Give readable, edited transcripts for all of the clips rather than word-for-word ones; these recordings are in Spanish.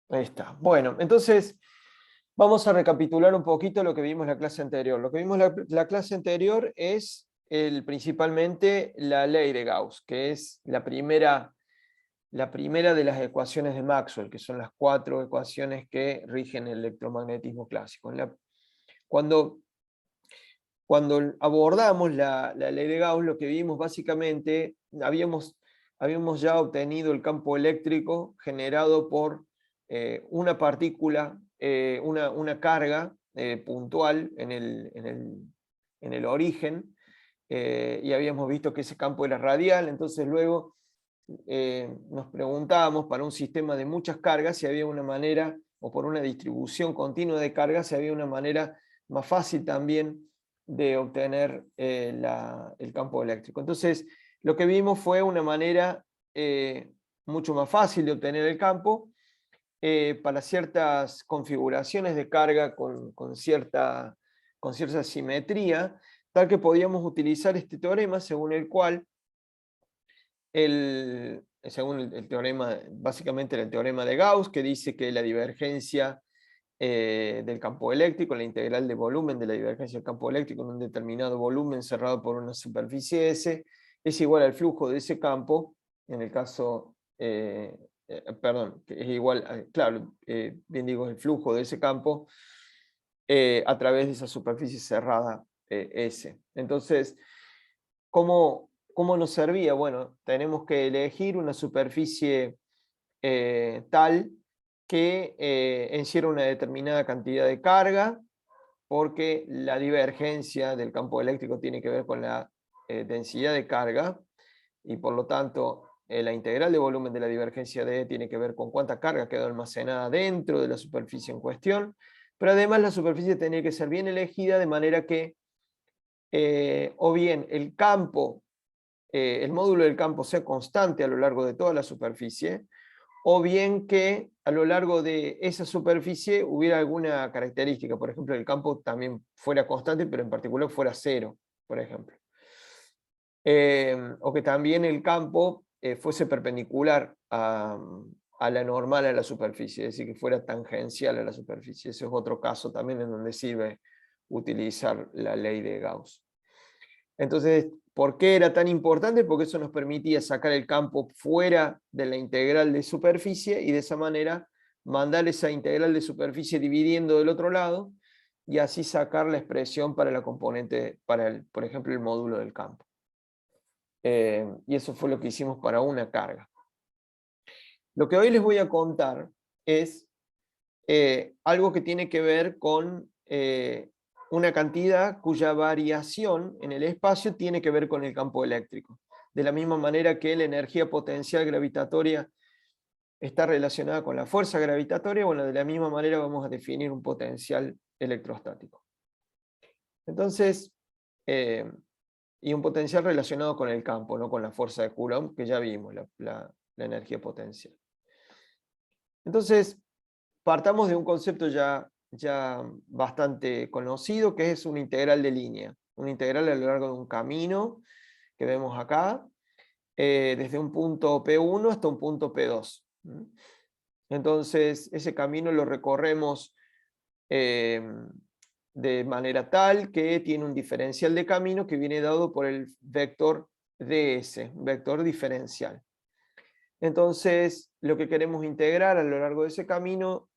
Ahí está. Bueno, entonces vamos a recapitular un poquito lo que vimos la clase anterior. Lo que vimos la clase anterior es principalmente la ley de Gauss, que es la primera de las ecuaciones de Maxwell, que son las 4 ecuaciones que rigen el electromagnetismo clásico. Cuando, cuando abordamos la ley de Gauss, lo que vimos básicamente, habíamos ya obtenido el campo eléctrico generado por una partícula, una carga puntual en el origen, y habíamos visto que ese campo era radial. Entonces luego nos preguntábamos para un sistema de muchas cargas si había una manera, o por una distribución continua de cargas, si había una manera más fácil también de obtener el campo eléctrico. Entonces, lo que vimos fue una manera mucho más fácil de obtener el campo para ciertas configuraciones de carga con cierta simetría, tal que podíamos utilizar este teorema según el cual según el teorema, básicamente el teorema de Gauss, que dice que la divergencia del campo eléctrico, la integral de volumen de la divergencia del campo eléctrico en un determinado volumen cerrado por una superficie S, es igual al flujo de ese campo, en el caso, perdón, que es igual, claro, bien digo, el flujo de ese campo a través de esa superficie cerrada S. Entonces, ¿cómo nos servía? Bueno, tenemos que elegir una superficie tal que encierra una determinada cantidad de carga, porque la divergencia del campo eléctrico tiene que ver con la densidad de carga, y por lo tanto la integral de volumen de la divergencia de E tiene que ver con cuánta carga quedó almacenada dentro de la superficie en cuestión, pero además la superficie tenía que ser bien elegida de manera que o bien el campo, el módulo del campo sea constante a lo largo de toda la superficie, o bien que a lo largo de esa superficie hubiera alguna característica, por ejemplo, el campo también fuera constante, pero en particular fuera cero, por ejemplo. O que también el campo fuese perpendicular a la normal a la superficie, es decir, que fuera tangencial a la superficie. Ese es otro caso también en donde sirve utilizar la ley de Gauss. Entonces, ¿por qué era tan importante? Porque eso nos permitía sacar el campo fuera de la integral de superficie y de esa manera mandar esa integral de superficie dividiendo del otro lado y así sacar la expresión para la componente, por ejemplo, el módulo del campo. Y eso fue lo que hicimos para una carga. Lo que hoy les voy a contar es algo que tiene que ver con una cantidad cuya variación en el espacio tiene que ver con el campo eléctrico. De la misma manera que la energía potencial gravitatoria está relacionada con la fuerza gravitatoria, bueno, de la misma manera vamos a definir un potencial electrostático. Entonces, y un potencial relacionado con el campo, no con la fuerza de Coulomb, que ya vimos, la energía potencial. Entonces, partamos de un concepto ya bastante conocido, que es una integral de línea. Una integral a lo largo de un camino que vemos acá, desde un punto P1 hasta un punto P2. Entonces, ese camino lo recorremos de manera tal que tiene un diferencial de camino que viene dado por el vector ds, un vector diferencial. Entonces, lo que queremos integrar a lo largo de ese camino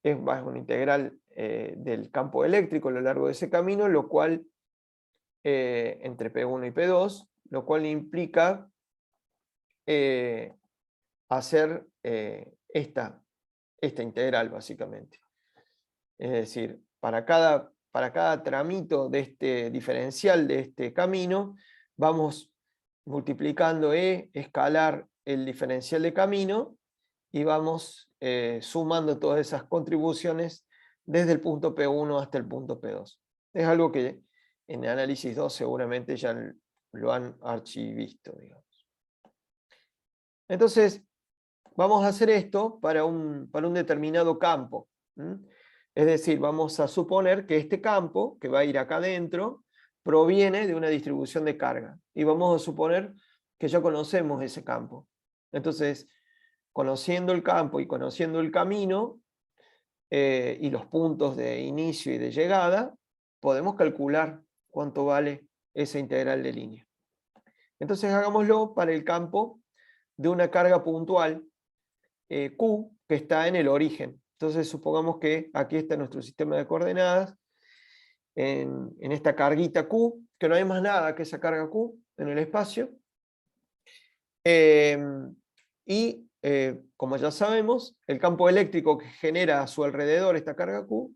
es una integral del campo eléctrico a lo largo de ese camino, lo cual, entre P1 y P2, lo cual implica hacer esta integral, básicamente. Es decir, para cada tramito de este diferencial de este camino, vamos multiplicando escalar el diferencial de camino, y vamos sumando todas esas contribuciones desde el punto P1 hasta el punto P2. Es algo que en análisis 2 seguramente ya lo han archivisto, digamos. Entonces, vamos a hacer esto para un determinado campo. Es decir, vamos a suponer que este campo, que va a ir acá adentro, proviene de una distribución de carga. Y vamos a suponer que ya conocemos ese campo. Entonces, conociendo el campo y conociendo el camino, y los puntos de inicio y de llegada, podemos calcular cuánto vale esa integral de línea. Entonces hagámoslo para el campo de una carga puntual, Q, que está en el origen. Entonces supongamos que aquí está nuestro sistema de coordenadas, en esta carguita Q, que no hay más nada que esa carga Q en el espacio. Como ya sabemos, el campo eléctrico que genera a su alrededor esta carga Q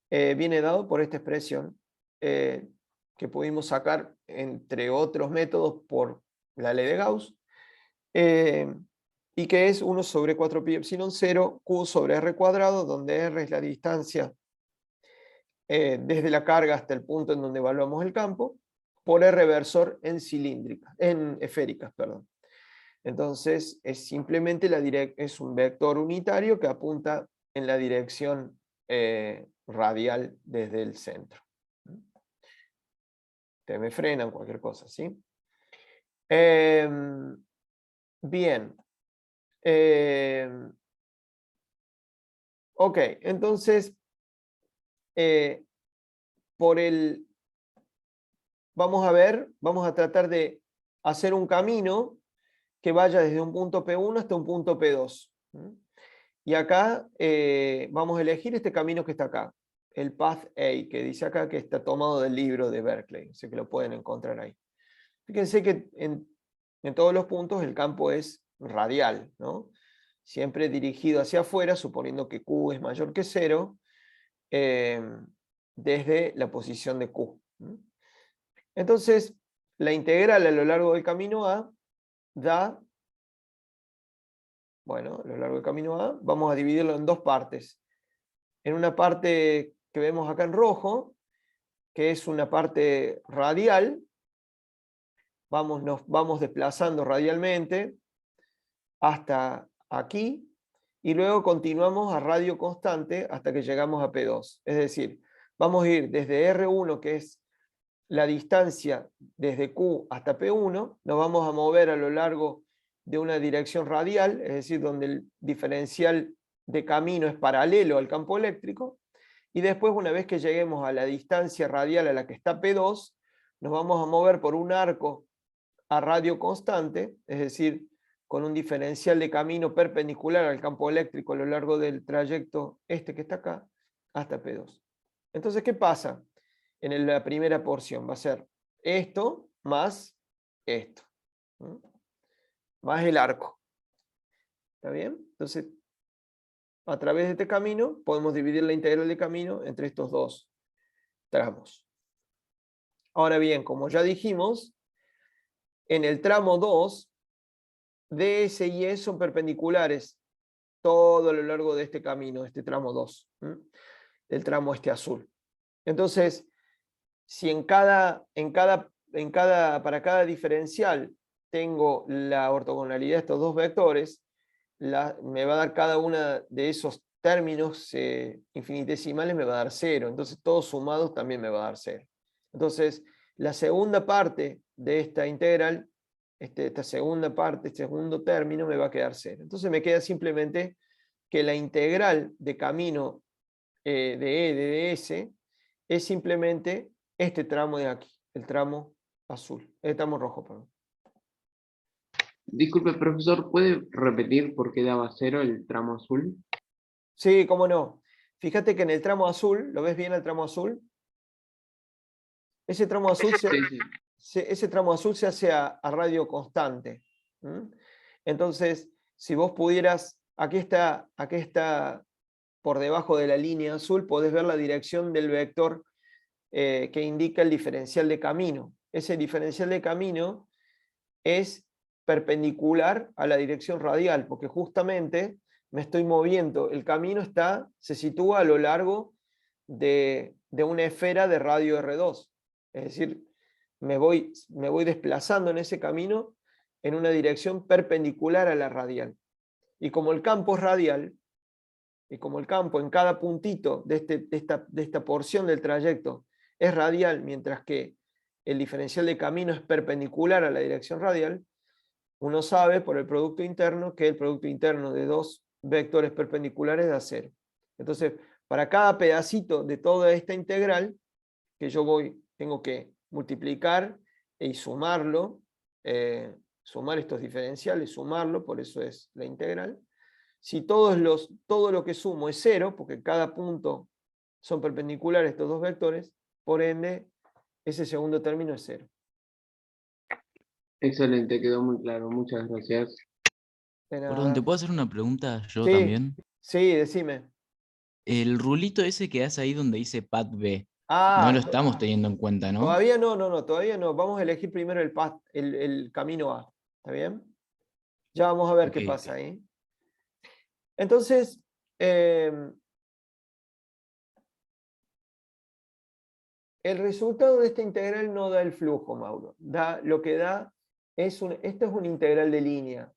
viene dado por esta expresión que pudimos sacar, entre otros métodos, por la ley de Gauss, y que es 1 sobre 4 pi epsilon 0 Q sobre R cuadrado, donde R es la distancia desde la carga hasta el punto en donde evaluamos el campo, por R versor en esféricas, perdón. Entonces es simplemente es un vector unitario que apunta en la dirección radial desde el centro. Te me frenan cualquier cosa, ¿sí? Bien. Ok, entonces vamos a tratar de hacer un camino que vaya desde un punto P1 hasta un punto P2. Y acá vamos a elegir este camino que está acá, el Path A, que dice acá que está tomado del libro de Berkeley, así que lo pueden encontrar ahí. Fíjense que en todos los puntos el campo es radial, ¿no? Siempre dirigido hacia afuera, suponiendo que Q es mayor que 0, desde la posición de Q. Entonces, la integral a lo largo del camino A da, bueno, a lo largo del camino A, vamos a dividirlo en dos partes. En una parte que vemos acá en rojo, que es una parte radial, nos vamos desplazando radialmente hasta aquí, y luego continuamos a radio constante hasta que llegamos a P2. Es decir, vamos a ir desde R1, que es la distancia desde Q hasta P1, nos vamos a mover a lo largo de una dirección radial, es decir, donde el diferencial de camino es paralelo al campo eléctrico, y después, una vez que lleguemos a la distancia radial a la que está P2, nos vamos a mover por un arco a radio constante, es decir, con un diferencial de camino perpendicular al campo eléctrico a lo largo del trayecto este que está acá, hasta P2. Entonces, ¿qué pasa? En la primera porción va a ser esto más esto, más el arco. ¿Está bien? Entonces, a través de este camino podemos dividir la integral de camino entre estos dos tramos. Ahora bien, como ya dijimos, en el tramo 2, DS y E son perpendiculares todo a lo largo de este camino, este tramo 2, el tramo este azul. Entonces, si para cada diferencial tengo la ortogonalidad de estos dos vectores, me va a dar cada uno de esos términos infinitesimales, me va a dar 0. Entonces, todos sumados también me va a dar 0. Entonces, la segunda parte de esta integral, esta segunda parte, este segundo término, me va a quedar 0. Entonces, me queda simplemente que la integral de camino de E de ds es simplemente este tramo de aquí, el tramo azul, el tramo rojo, perdón. Disculpe, profesor, ¿puede repetir por qué daba 0 el tramo azul? Sí, cómo no. Fíjate que en el tramo azul, ¿lo ves bien el tramo azul? Ese tramo azul se hace a radio constante. Entonces, si vos pudieras, aquí está por debajo de la línea azul, podés ver la dirección del vector que indica el diferencial de camino. Ese diferencial de camino es perpendicular a la dirección radial, porque justamente me estoy moviendo. El camino se sitúa a lo largo de una esfera de radio R2. Es decir, me voy desplazando en ese camino en una dirección perpendicular a la radial. Y como el campo es radial, y como el campo en cada puntito de esta porción del trayecto es radial, mientras que el diferencial de camino es perpendicular a la dirección radial, uno sabe por el producto interno que el producto interno de dos vectores perpendiculares da 0. Entonces, para cada pedacito de toda esta integral, que yo tengo que multiplicar y sumarlo, sumar estos diferenciales, sumarlo, por eso es la integral. Si todo lo que sumo es 0, porque cada punto son perpendiculares estos dos vectores, por ende, ese segundo término es 0. Excelente, quedó muy claro. Muchas gracias. De Perdón, ¿te nada. puedo hacer una pregunta yo Sí, también? sí, decime. El rulito ese que hace ahí donde dice pad B, no lo Ah, estamos teniendo en cuenta, ¿no? todavía no, todavía no. Vamos a elegir primero el camino A. ¿Está bien? Ya vamos a ver Ok, qué pasa ok. ahí. Entonces, el resultado de esta integral no da el flujo, Mauro. Lo que da esto es una integral de línea.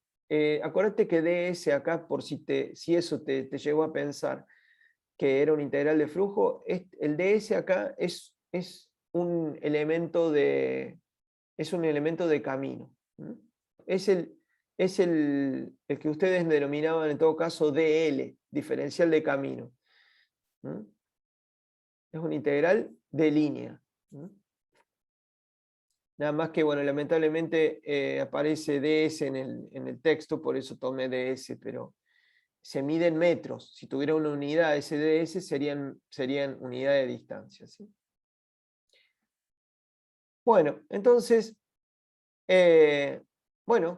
Acuérdate que ds acá, por si eso te llegó a pensar que era una integral de flujo, el ds acá es un elemento de camino. Es el que ustedes denominaban en todo caso DL, diferencial de camino. Es una integral de línea. Nada más que, bueno, lamentablemente aparece ds en el texto, por eso tomé ds, pero se mide en metros. Si tuviera una unidad ese ds, serían unidades de distancia. ¿Sí? Bueno, entonces,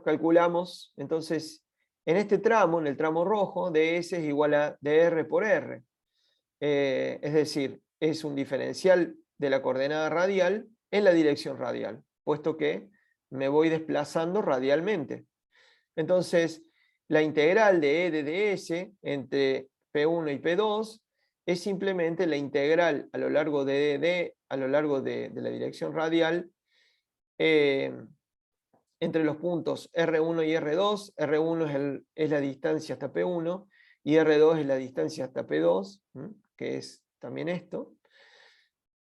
calculamos, entonces, en este tramo, en el tramo rojo, ds es igual a dr por r. Es decir, es un diferencial de la coordenada radial en la dirección radial, puesto que me voy desplazando radialmente. Entonces, la integral de E de ds entre P1 y P2 es simplemente la integral a lo largo de la dirección radial entre los puntos R1 y R2. R1 es la distancia hasta P1 y R2 es la distancia hasta P2, que es también esto,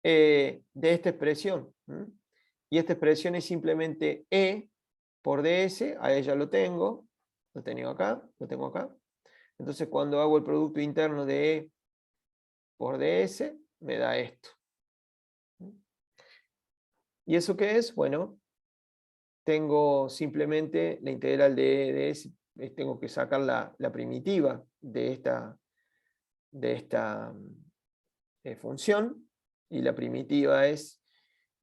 de esta expresión. Y esta expresión es simplemente E por ds, a ella lo tengo acá, lo tengo acá. Entonces cuando hago el producto interno de E por ds, me da esto. ¿Y eso qué es? Bueno, tengo simplemente la integral de S, tengo que sacar la primitiva de esta función, y la primitiva es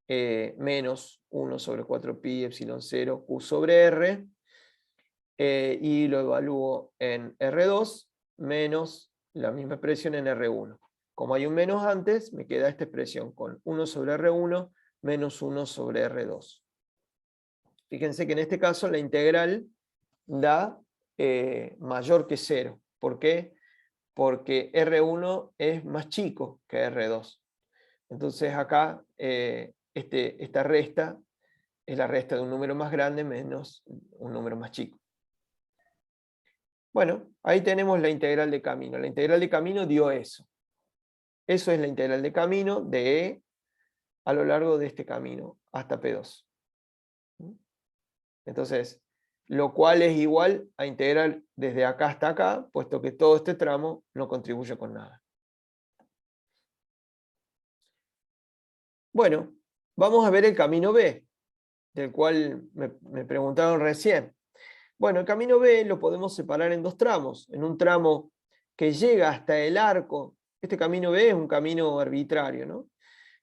menos 1 sobre 4pi epsilon 0 q sobre r, y lo evalúo en R2 menos la misma expresión en R1. Como hay un menos antes, me queda esta expresión con 1 sobre R1 menos 1 sobre R2. Fíjense que en este caso la integral da mayor que 0. ¿Por qué? Porque R1 es más chico que R2. Entonces acá esta resta es la resta de un número más grande menos un número más chico. Bueno, ahí tenemos la integral de camino. La integral de camino dio eso. Eso es la integral de camino de E a lo largo de este camino hasta P2. Entonces, lo cual es igual a integrar desde acá hasta acá, puesto que todo este tramo no contribuye con nada. Bueno, vamos a ver el camino B, del cual me preguntaron recién. Bueno, el camino B lo podemos separar en dos tramos. En un tramo que llega hasta el arco. Este camino B es un camino arbitrario, ¿no?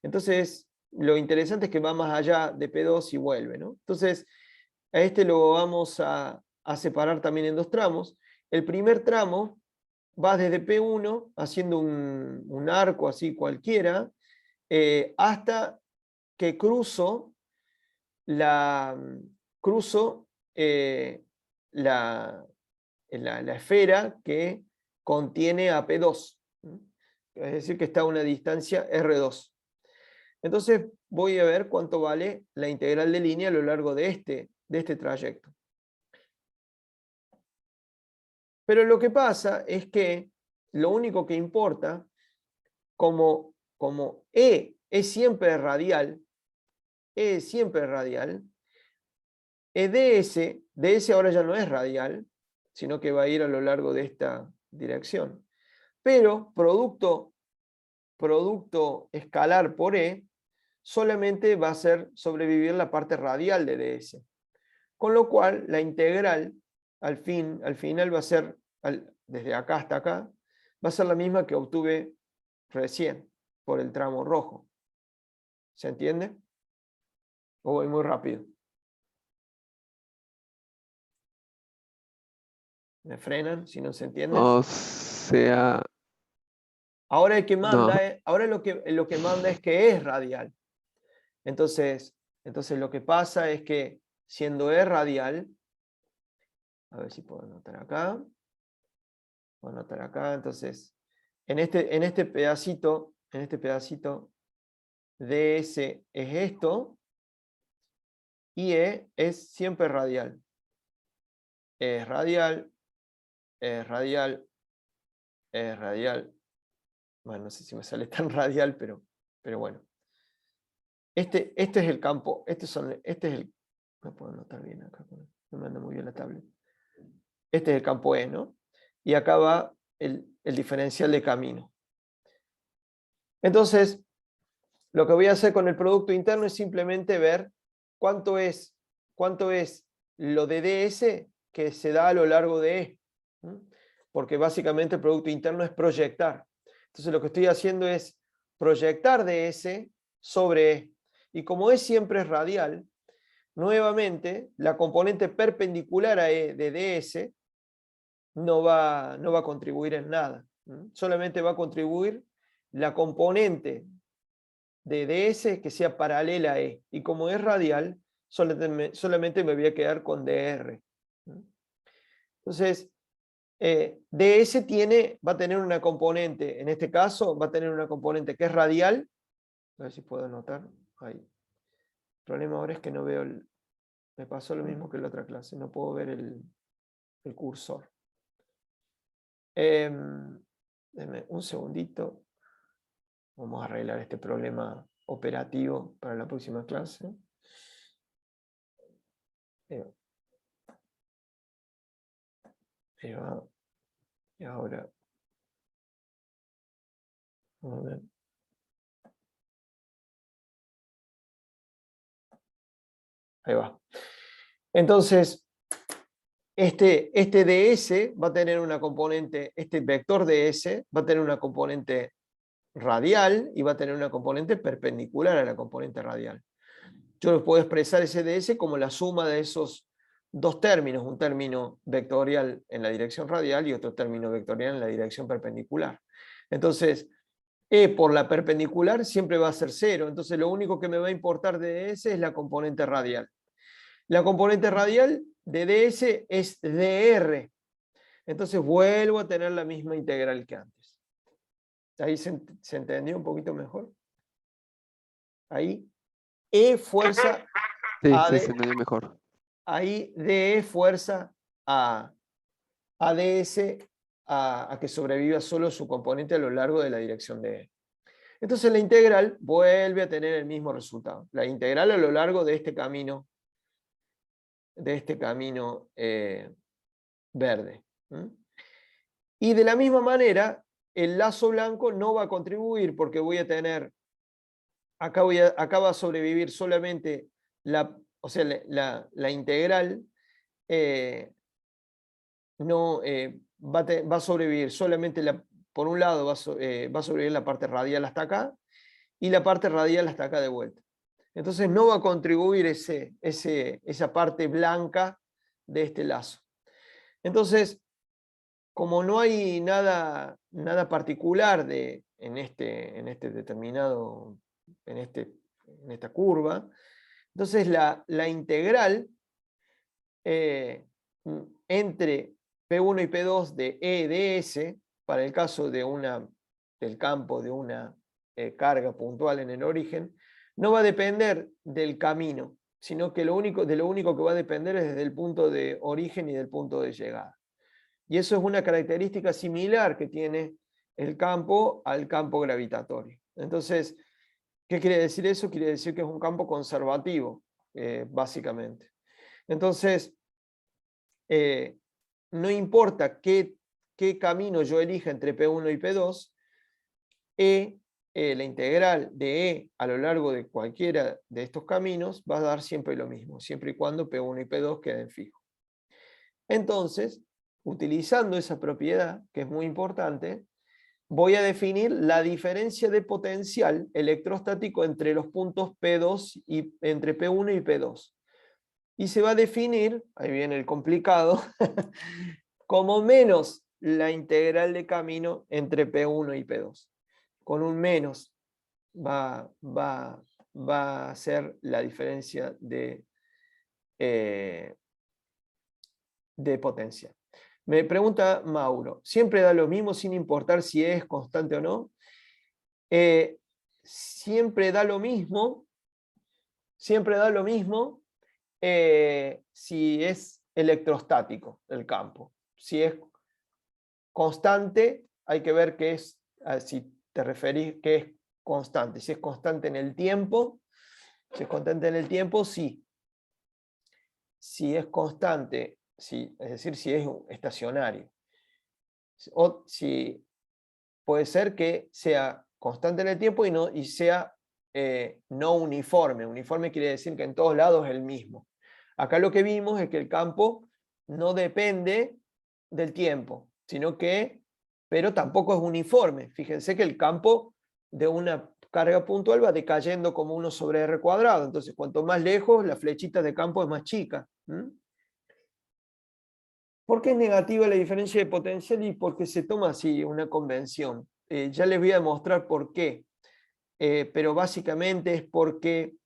Entonces, lo interesante es que va más allá de P2 y vuelve, ¿no? Entonces, a este lo vamos a separar también en dos tramos. El primer tramo va desde P1, haciendo un arco así cualquiera, hasta que cruzo la esfera que contiene a P2. Es decir, que está a una distancia R2. Entonces voy a ver cuánto vale la integral de línea a lo largo de este trayecto. Pero lo que pasa es que lo único que importa, como E es siempre radial, ds, ds ahora ya no es radial, sino que va a ir a lo largo de esta dirección. Pero producto escalar por E solamente va a ser sobrevivir la parte radial de ds. Con lo cual, la integral al final va a ser, desde acá hasta acá, va a ser la misma que obtuve recién por el tramo rojo. ¿Se entiende? ¿O voy muy rápido? ¿Me frenan si no se entiende? O sea, Ahora el que manda, no. ahora lo que manda es que es radial. Entonces lo que pasa es que siendo E radial, a ver si puedo anotar acá. Puedo anotar acá. Entonces, en este pedacito, ds es esto, y E es siempre radial. E es radial, E es radial, E es radial. Bueno, no sé si me sale tan radial, pero bueno. Este es el campo, no puedo anotar bien acá, no me anda muy bien la tablet. Este es el campo E, ¿no? Y acá va el diferencial de camino. Entonces, lo que voy a hacer con el producto interno es simplemente ver cuánto es lo de ds que se da a lo largo de E. Porque básicamente el producto interno es proyectar. Entonces lo que estoy haciendo es proyectar ds sobre E. Y como E siempre es radial, nuevamente la componente perpendicular a E de ds no va a contribuir en nada. Solamente va a contribuir la componente de ds que sea paralela a E. Y como es radial, solamente me voy a quedar con dr. Entonces, ds va a tener una componente, en este caso va a tener una componente que es radial. A ver si puedo anotar. Ahí. El problema ahora es que no veo me pasó lo mismo que en la otra clase, no puedo ver el cursor. Denme un segundito. Vamos a arreglar este problema operativo para la próxima clase. Ahí va. Y ahora. A ver. Ahí va. Entonces, este ds va a tener una componente, este vector ds va a tener una componente radial y va a tener una componente perpendicular a la componente radial. Yo puedo expresar ese ds como la suma de esos dos términos, un término vectorial en la dirección radial y otro término vectorial en la dirección perpendicular. Entonces, E por la perpendicular siempre va a ser 0, entonces lo único que me va a importar de ds es la componente radial. La componente radial de ds es dr, entonces vuelvo a tener la misma integral que antes. ¿Ahí se entendió un poquito mejor? Ahí E fuerza a Sí, se entendió mejor. ahí DE fuerza a ds a que sobreviva solo su componente a lo largo de la dirección de E. Entonces la integral vuelve a tener el mismo resultado. La integral a lo largo de este camino verde. Y de la misma manera, el lazo blanco no va a contribuir porque voy a tener, acá va a sobrevivir solamente la integral va a sobrevivir solamente por un lado va a sobrevivir la parte radial hasta acá y la parte radial hasta acá de vuelta. Entonces no va a contribuir esa parte blanca de este lazo. Entonces, como no hay nada particular en esta curva, entonces la integral entre P1 y P2 de EDS, para el caso del campo de una carga puntual en el origen, no va a depender del camino, sino que de lo único que va a depender es del punto de origen y del punto de llegada. Y eso es una característica similar que tiene el campo al campo gravitatorio. Entonces, ¿qué quiere decir eso? Quiere decir que es un campo conservativo, básicamente. Entonces, no importa qué camino yo elija entre P1 y P2, la integral de E a lo largo de cualquiera de estos caminos va a dar siempre lo mismo, siempre y cuando P1 y P2 queden fijos. Entonces, utilizando esa propiedad, que es muy importante, voy a definir la diferencia de potencial electrostático entre los puntos P2 y entre P1 y P2. Y se va a definir, ahí viene el complicado, como menos la integral de camino entre P1 y P2. Con un menos va a ser la diferencia de potencial. Me pregunta Mauro, ¿siempre da lo mismo sin importar si es constante o no? Siempre da lo mismo si es electrostático el campo. Si es constante, hay que ver qué es, si te referís que es constante. Si es constante en el tiempo, sí. Si es constante, sí, es decir, si es estacionario. O si puede ser que sea constante en el tiempo y sea no uniforme. Uniforme quiere decir que en todos lados es el mismo. Acá lo que vimos es que el campo no depende del tiempo, pero tampoco es uniforme. Fíjense que el campo de una carga puntual va decayendo como 1 sobre r cuadrado. Entonces, cuanto más lejos, la flechita de campo es más chica. ¿Por qué es negativa la diferencia de potencial? Y porque se toma así una convención. Ya les voy a demostrar por qué. Pero básicamente es porque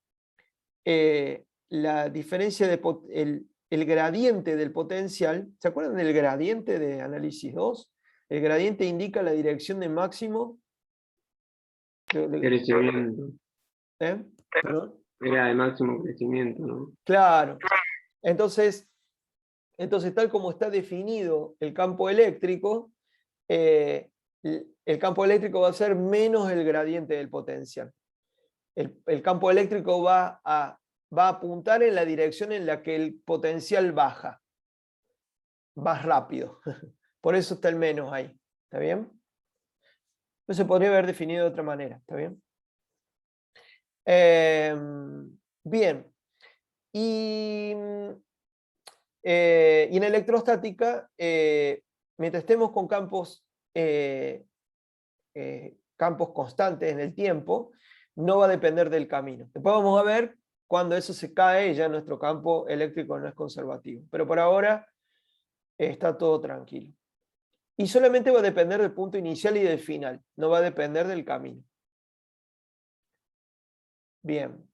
la diferencia de el gradiente del potencial, ¿se acuerdan del gradiente de análisis 2? El gradiente indica la dirección de máximo. Crecimiento. ¿Perdón? Era de máximo crecimiento, ¿no? Claro. Entonces, tal como está definido el campo eléctrico, el campo eléctrico va a ser menos el gradiente del potencial. El campo eléctrico va a apuntar en la dirección en la que el potencial baja. Más rápido. Por eso está el menos ahí. ¿Está bien? No se podría haber definido de otra manera. ¿Está bien? Bien. Y en electrostática, mientras estemos con campos constantes en el tiempo, no va a depender del camino. Después vamos a ver cuando eso se cae, ya nuestro campo eléctrico no es conservativo. Pero por ahora está todo tranquilo. Y solamente va a depender del punto inicial y del final, no va a depender del camino. Bien.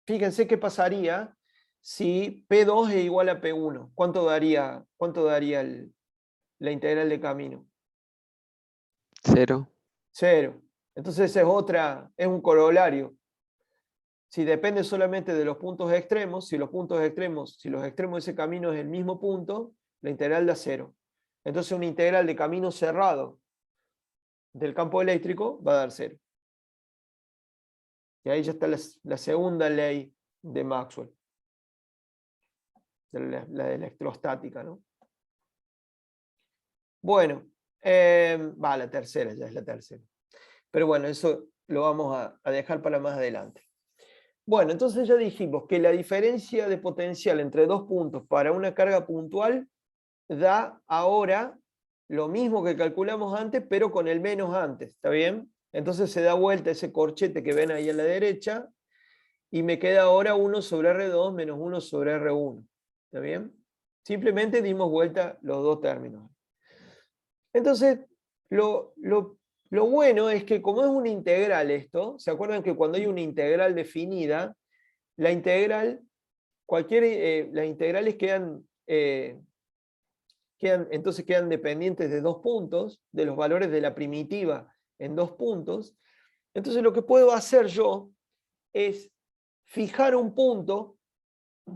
Fíjense qué pasaría si P2 es igual a P1. ¿Cuánto daría la integral de camino? 0. 0. Entonces es un corolario. Si depende solamente de los puntos extremos, si los extremos de ese camino es el mismo punto, la integral da 0. Entonces una integral de camino cerrado del campo eléctrico va a dar 0. Y ahí ya está la segunda ley de Maxwell, la electrostática, ¿no? Bueno, la tercera, ya es la tercera. Pero bueno, eso lo vamos a dejar para más adelante. Bueno, entonces ya dijimos que la diferencia de potencial entre dos puntos para una carga puntual da ahora lo mismo que calculamos antes, pero con el menos antes, ¿está bien? Entonces se da vuelta ese corchete que ven ahí a la derecha y me queda ahora 1 sobre R2 menos 1 sobre R1, ¿está bien? Simplemente dimos vuelta los dos términos. Entonces, lo bueno es que como es una integral esto, ¿se acuerdan que cuando hay una integral definida, las integrales quedan dependientes de dos puntos, de los valores de la primitiva en dos puntos? Entonces lo que puedo hacer yo es fijar un punto,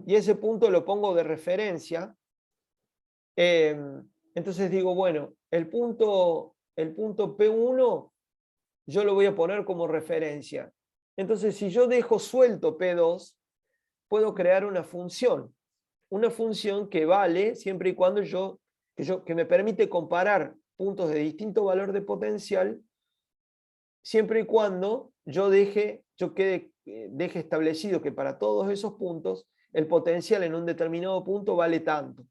y ese punto lo pongo de referencia. Entonces digo, bueno, el punto P1 yo lo voy a poner como referencia. Entonces si yo dejo suelto P2, puedo crear una función que vale siempre y cuando que me permite comparar puntos de distinto valor de potencial, siempre y cuando yo deje establecido que para todos esos puntos el potencial en un determinado punto vale tanto.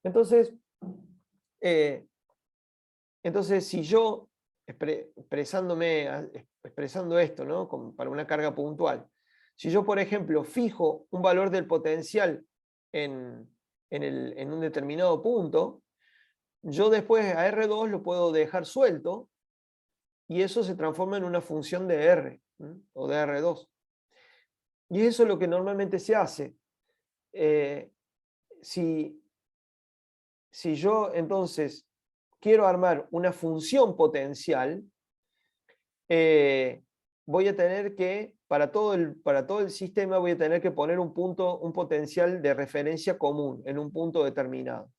Entonces, si yo, expresando esto, ¿no? Para una carga puntual, si yo, por ejemplo, fijo un valor del potencial en un determinado punto, yo después a R2 lo puedo dejar suelto y eso se transforma en una función de R, ¿sí? O de R2. Y eso es lo que normalmente se hace. Si yo entonces quiero armar una función potencial, voy a tener que, para todo el sistema, voy a tener que poner un potencial de referencia común en un punto determinado.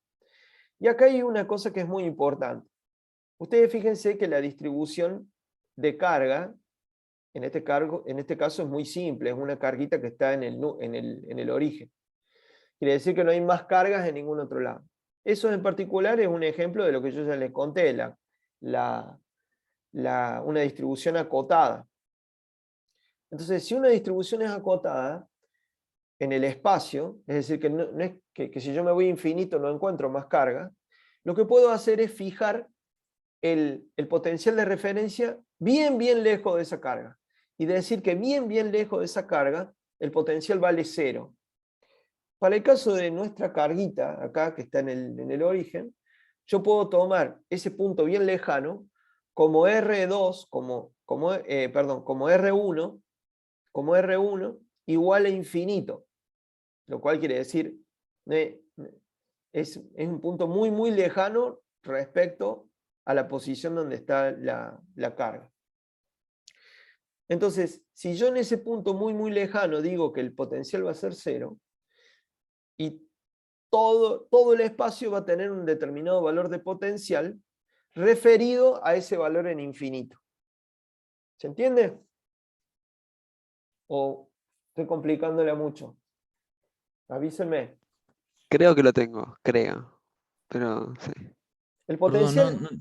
Y acá hay una cosa que es muy importante. Ustedes fíjense que la distribución de carga, en este caso es muy simple, es una carguita que está en el origen. Quiere decir que no hay más cargas en ningún otro lado. Eso en particular es un ejemplo de lo que yo ya les conté, una distribución acotada. Entonces, si una distribución es acotada en el espacio, es decir, que no es que si yo me voy infinito no encuentro más carga, lo que puedo hacer es fijar el potencial de referencia bien lejos de esa carga. Y decir que bien lejos de esa carga, el potencial vale 0. Para el caso de nuestra carguita, acá que está en el origen, yo puedo tomar ese punto bien lejano como R2, como R1 igual a infinito. Lo cual quiere decir, es un punto muy lejano respecto a la posición donde está la carga. Entonces, si yo en ese punto muy lejano digo que el potencial va a ser 0, y todo el espacio va a tener un determinado valor de potencial referido a ese valor en infinito. ¿Se entiende? ¿O estoy complicándola mucho? Avísenme. Creo que lo tengo, creo. Pero sí. El Perdón, potencial...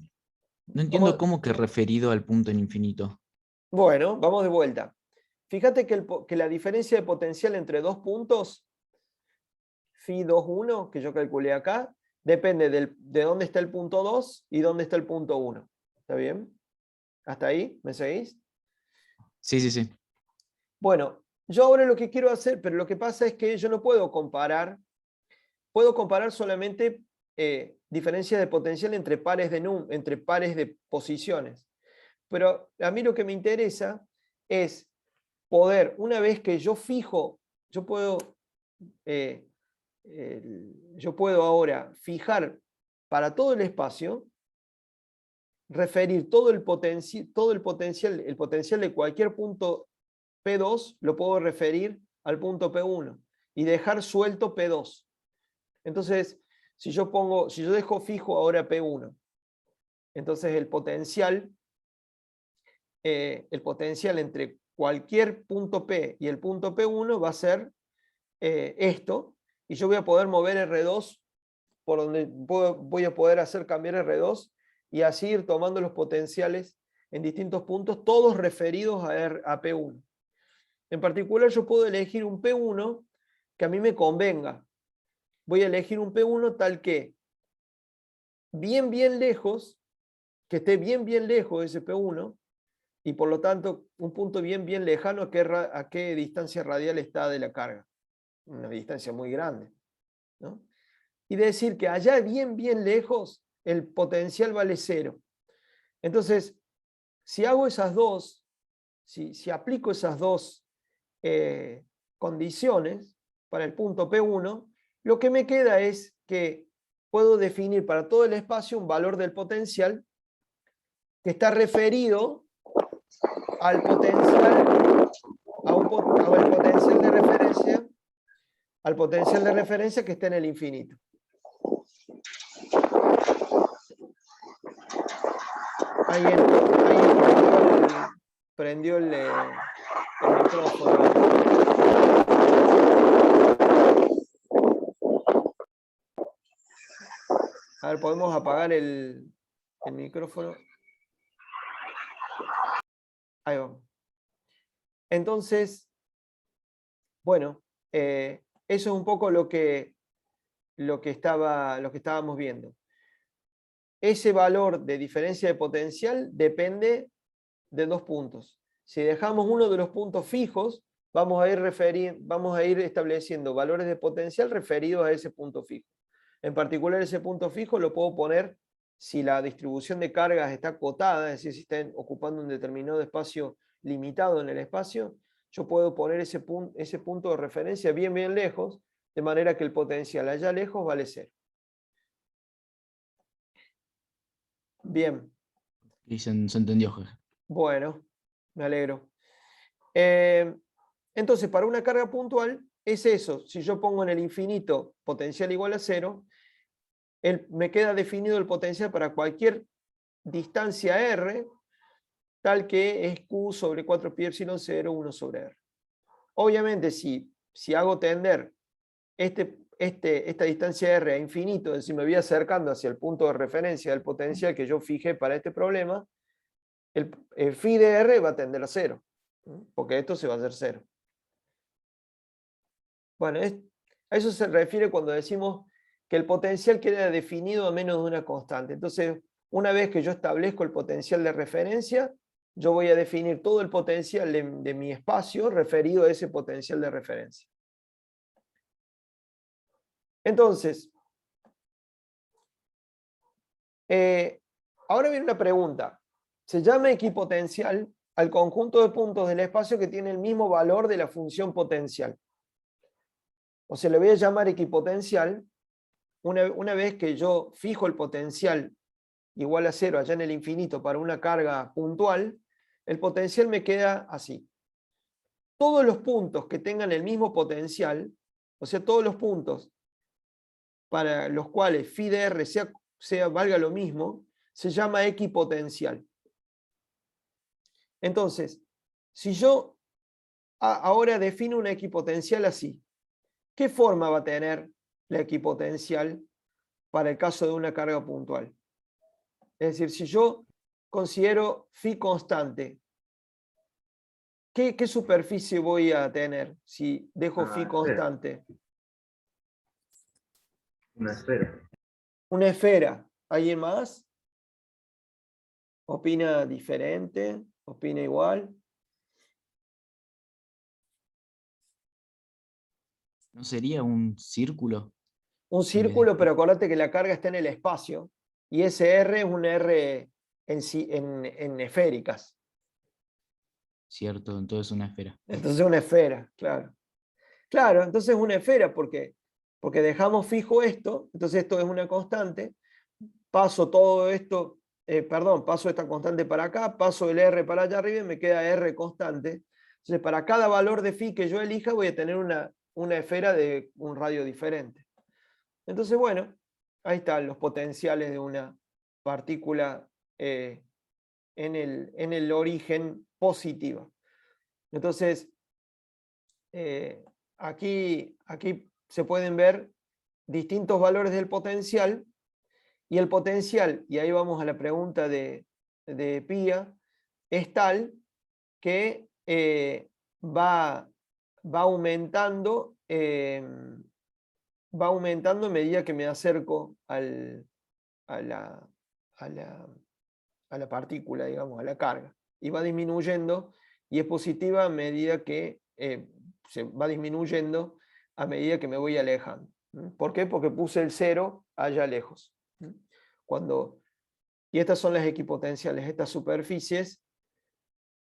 no entiendo cómo que referido al punto en infinito. Bueno, vamos de vuelta. Fíjate que la diferencia de potencial entre dos puntos, Φ2,1, que yo calculé acá, depende de dónde está el punto 2 y dónde está el punto 1. ¿Está bien? ¿Hasta ahí? ¿Me seguís? Sí. Bueno, yo ahora lo que quiero hacer, pero lo que pasa es que yo no puedo comparar solamente diferencias de potencial entre pares de posiciones. Pero a mí lo que me interesa es poder, una vez que yo fijo, yo puedo ahora fijar para todo el espacio, referir todo el potencial de cualquier punto P2 lo puedo referir al punto P1 y dejar suelto P2. Entonces, si yo dejo fijo ahora P1, entonces el potencial entre cualquier punto P y el punto P1 va a ser esto, y yo voy a poder mover R2 por donde voy a poder hacer cambiar R2 y así ir tomando los potenciales en distintos puntos, todos referidos a P1. En particular, yo puedo elegir un P1 que a mí me convenga. Voy a elegir un P1 tal que bien lejos, que esté bien lejos de ese P1, y por lo tanto un punto bien lejano a qué distancia radial está de la carga. Una distancia muy grande, ¿no? Y decir que allá bien lejos el potencial vale 0. Entonces, si hago esas dos, si aplico esas dos condiciones para el punto P1, lo que me queda es que puedo definir para todo el espacio un valor del potencial que está referido al potencial de referencia que está en el infinito. Ahí prendió el micrófono. A ver, podemos apagar el micrófono. Ahí va. Entonces, bueno, eso es un poco lo que estábamos viendo. Ese valor de diferencia de potencial depende de dos puntos. Si dejamos uno de los puntos fijos, vamos a ir estableciendo valores de potencial referidos a ese punto fijo. En particular, ese punto fijo lo puedo poner si la distribución de cargas está acotada, es decir, si están ocupando un determinado espacio limitado en el espacio, yo puedo poner ese punto de referencia bien lejos, de manera que el potencial allá lejos vale 0. Bien. Y se entendió, Jorge. Bueno, me alegro. Entonces, para una carga puntual, es eso. Si yo pongo en el infinito potencial igual a 0, me queda definido el potencial para cualquier distancia R, tal que es Q sobre 4πε 0, 1 sobre R. Obviamente, si hago tender esta distancia R a infinito, es decir, me voy acercando hacia el punto de referencia del potencial que yo fijé para este problema, el phi de R va a tender a 0, porque esto se va a hacer 0. Bueno, a eso se refiere cuando decimos que el potencial queda definido a menos de una constante. Entonces, una vez que yo establezco el potencial de referencia, yo voy a definir todo el potencial de mi espacio referido a ese potencial de referencia. Entonces, ahora viene una pregunta. Se llama equipotencial al conjunto de puntos del espacio que tiene el mismo valor de la función potencial. O se le voy a llamar equipotencial una vez que yo fijo el potencial igual a 0 allá en el infinito para una carga puntual, el potencial me queda así. Todos los puntos que tengan el mismo potencial, o sea, todos los puntos para los cuales phi de R valga lo mismo, se llama equipotencial. Entonces, si yo ahora defino una equipotencial así, ¿qué forma va a tener la equipotencial para el caso de una carga puntual? Es decir, si yo considero phi constante, ¿qué superficie voy a tener si dejo phi constante? Una esfera. Una esfera. ¿Alguien más? ¿Opina diferente? ¿Opina igual? ¿No sería un círculo? Un círculo, pero acordate que la carga está en el espacio y ese R es un R en esféricas. Cierto, entonces una esfera. Entonces una esfera, claro. Claro, entonces una esfera porque dejamos fijo esto, entonces esto es una constante, paso todo esto, paso esta constante para acá, paso el R para allá arriba y me queda R constante. Entonces para cada valor de phi que yo elija voy a tener una esfera de un radio diferente. Entonces, bueno, ahí están los potenciales de una partícula en el origen positiva. Entonces, aquí se pueden ver distintos valores del potencial, y el potencial, y ahí vamos a la pregunta de Pía, es tal que va aumentando a medida que me acerco a la partícula, digamos, a la carga. Y va disminuyendo, y es positiva a medida que se va disminuyendo a medida que me voy alejando. ¿Por qué? Porque puse el 0 allá lejos. Y estas son las equipotenciales. Estas superficies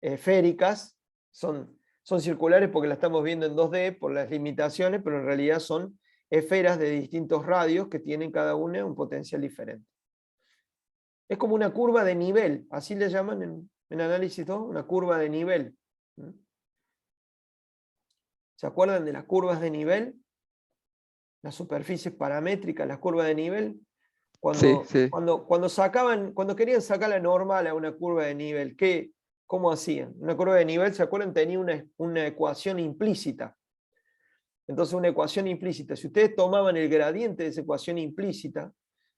esféricas son circulares porque las estamos viendo en 2D por las limitaciones, pero en realidad son esferas de distintos radios que tienen cada una un potencial diferente. Es como una curva de nivel, así le llaman en análisis 2, una curva de nivel. ¿Se acuerdan de las curvas de nivel? Las superficies paramétricas, las curvas de nivel. Sí, sí. Cuando querían sacar la normal a una curva de nivel, ¿qué ¿Cómo hacían? Una curva de nivel, ¿se acuerdan? Tenía una ecuación implícita. Entonces, una ecuación implícita, si ustedes tomaban el gradiente de esa ecuación implícita,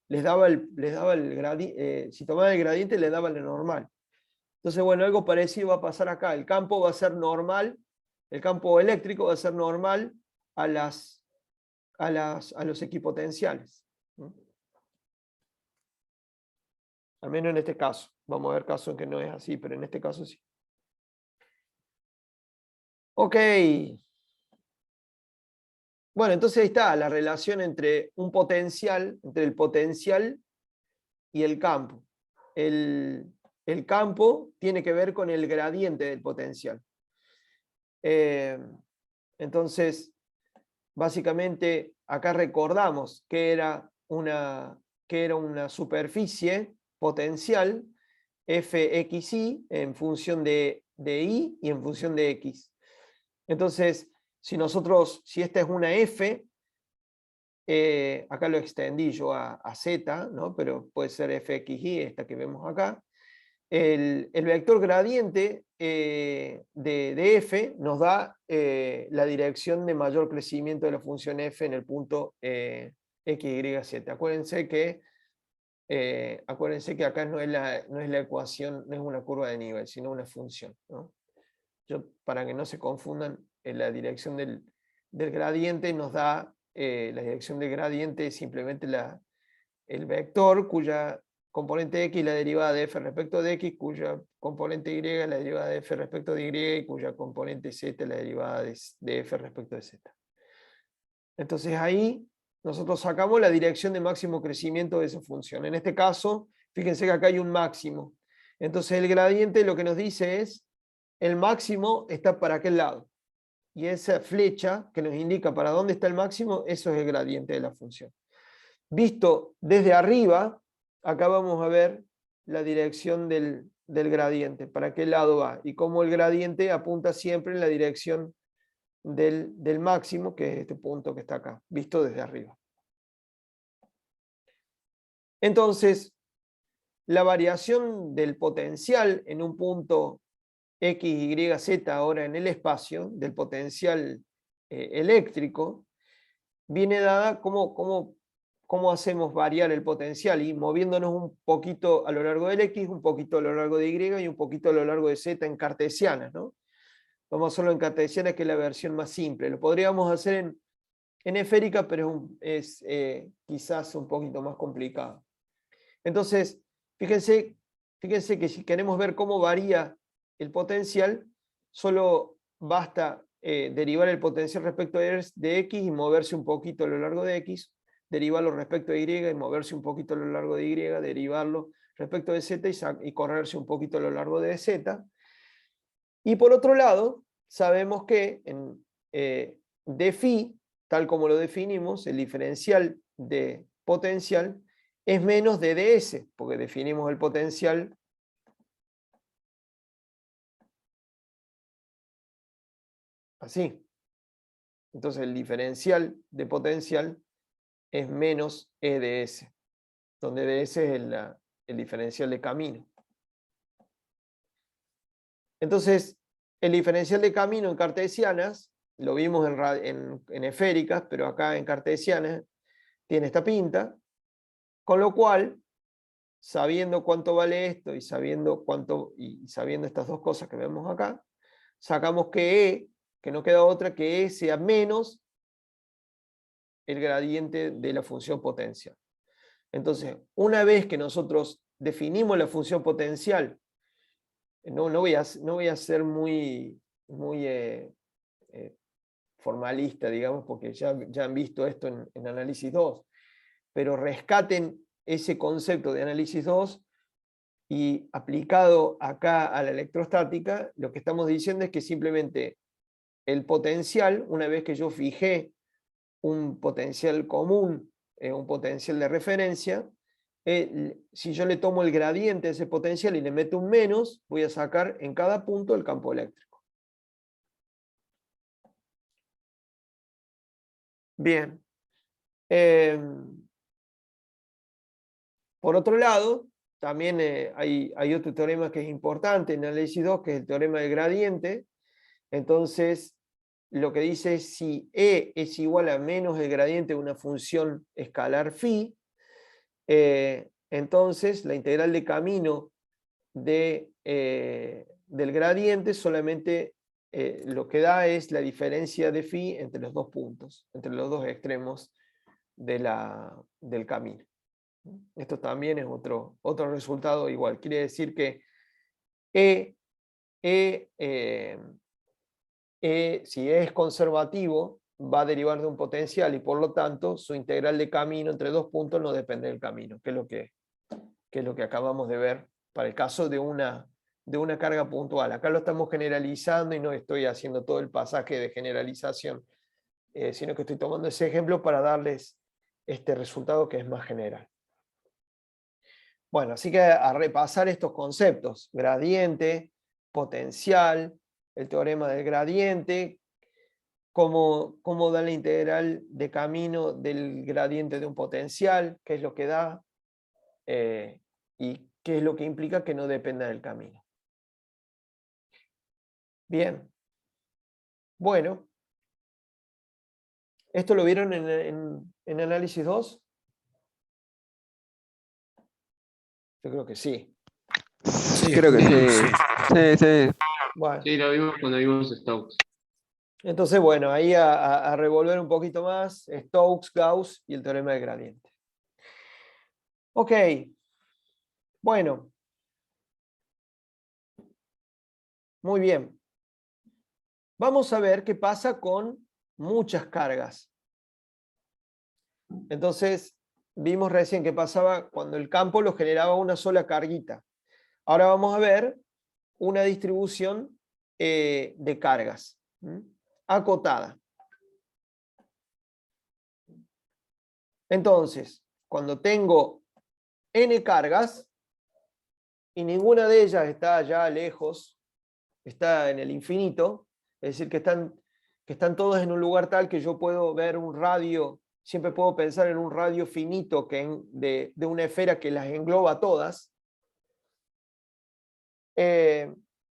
les daba el gradiente, si tomaban el gradiente, les daba la normal. Entonces, bueno, algo parecido va a pasar acá. El campo va a ser normal, el campo eléctrico va a ser normal a los equipotenciales, ¿no? Al menos en este caso. Vamos a ver casos en que no es así, pero en este caso sí. Ok. Bueno, entonces ahí está la relación entre un potencial, entre el potencial y el campo. El campo tiene que ver con el gradiente del potencial. Entonces, básicamente, acá recordamos que era una superficie potencial fxy en función de y en función de x. Entonces, si esta es una f, acá lo extendí yo a z, ¿no? Pero puede ser fxy, esta que vemos acá. El vector gradiente de f nos da la dirección de mayor crecimiento de la función f en el punto x, y, z. Acuérdense que acá no es la ecuación, no es una curva de nivel, sino una función, ¿no? Para que no se confundan, la dirección del gradiente nos da, la dirección del gradiente es simplemente el vector cuya componente x es la derivada de f respecto de x, cuya componente y es la derivada de f respecto de y, y cuya componente z es la derivada de f respecto de z. Entonces ahí nosotros sacamos la dirección de máximo crecimiento de esa función. En este caso, fíjense que acá hay un máximo. Entonces el gradiente lo que nos dice es, el máximo está para aquel lado. Y esa flecha que nos indica para dónde está el máximo, eso es el gradiente de la función. Visto desde arriba, acá vamos a ver la dirección del gradiente, para qué lado va, y cómo el gradiente apunta siempre en la dirección del máximo, que es este punto que está acá, visto desde arriba. Entonces, la variación del potencial en un punto x, y, z ahora en el espacio, del potencial eléctrico, viene dada cómo hacemos variar el potencial, y moviéndonos un poquito a lo largo del x, un poquito a lo largo de y y un poquito a lo largo de z en cartesianas, ¿no? Vamos a hacerlo en cartesianas, que es la versión más simple. Lo podríamos hacer en esférica, pero es quizás un poquito más complicado. Entonces, fíjense que si queremos ver cómo varía el potencial, solo basta derivar el potencial respecto de x y moverse un poquito a lo largo de x, derivarlo respecto de y y moverse un poquito a lo largo de y, derivarlo respecto de z y correrse un poquito a lo largo de z. Y por otro lado, sabemos que en de phi, tal como lo definimos, el diferencial de potencial es menos de ds, porque definimos el potencial así. Entonces el diferencial de potencial es menos e ds, donde ds es el diferencial de camino. Entonces, el diferencial de camino en cartesianas, lo vimos en esféricas, pero acá en cartesianas tiene esta pinta, con lo cual, sabiendo cuánto vale esto y sabiendo estas dos cosas que vemos acá, sacamos que no queda otra que E sea menos el gradiente de la función potencial. Entonces, una vez que nosotros definimos la función potencial, no voy a ser muy formalista, digamos, porque ya han visto esto en análisis 2, pero rescaten ese concepto de análisis 2 y aplicado acá a la electrostática, lo que estamos diciendo es que simplemente el potencial, una vez que yo fijé un potencial común, un potencial de referencia, si yo le tomo el gradiente de ese potencial y le meto un menos, voy a sacar en cada punto el campo eléctrico. Bien. Por otro lado, también hay otro teorema que es importante en análisis 2, que es el teorema del gradiente. Entonces, lo que dice es si E es igual a menos el gradiente de una función escalar phi, entonces la integral de camino del gradiente solamente lo que da es la diferencia de phi entre los dos puntos, entre los dos extremos del camino. Esto también es otro resultado igual. Quiere decir que si es conservativo, va a derivar de un potencial y por lo tanto su integral de camino entre dos puntos no depende del camino, que es lo que acabamos de ver para el caso de una carga puntual. Acá lo estamos generalizando y no estoy haciendo todo el pasaje de generalización, sino que estoy tomando ese ejemplo para darles este resultado que es más general. Bueno, así que a repasar estos conceptos: gradiente, potencial, el teorema del gradiente, cómo da la integral de camino del gradiente de un potencial, qué es lo que da, y qué es lo que implica que no dependa del camino. Bien. Bueno. ¿Esto lo vieron en análisis 2? Yo creo que sí. Sí, creo que sí. Sí. Bueno. Sí, lo vimos cuando vimos Stokes. Entonces, bueno, ahí a revolver un poquito más, Stokes, Gauss y el teorema del gradiente. Ok. Bueno. Muy bien. Vamos a ver qué pasa con muchas cargas. Entonces, vimos recién qué pasaba cuando el campo lo generaba una sola carguita. Ahora vamos a ver una distribución de cargas, acotada. Entonces, cuando tengo n cargas y ninguna de ellas está allá lejos, está en el infinito, es decir, que están todas en un lugar tal que yo puedo ver un radio, siempre puedo pensar en un radio finito de una esfera que las engloba todas.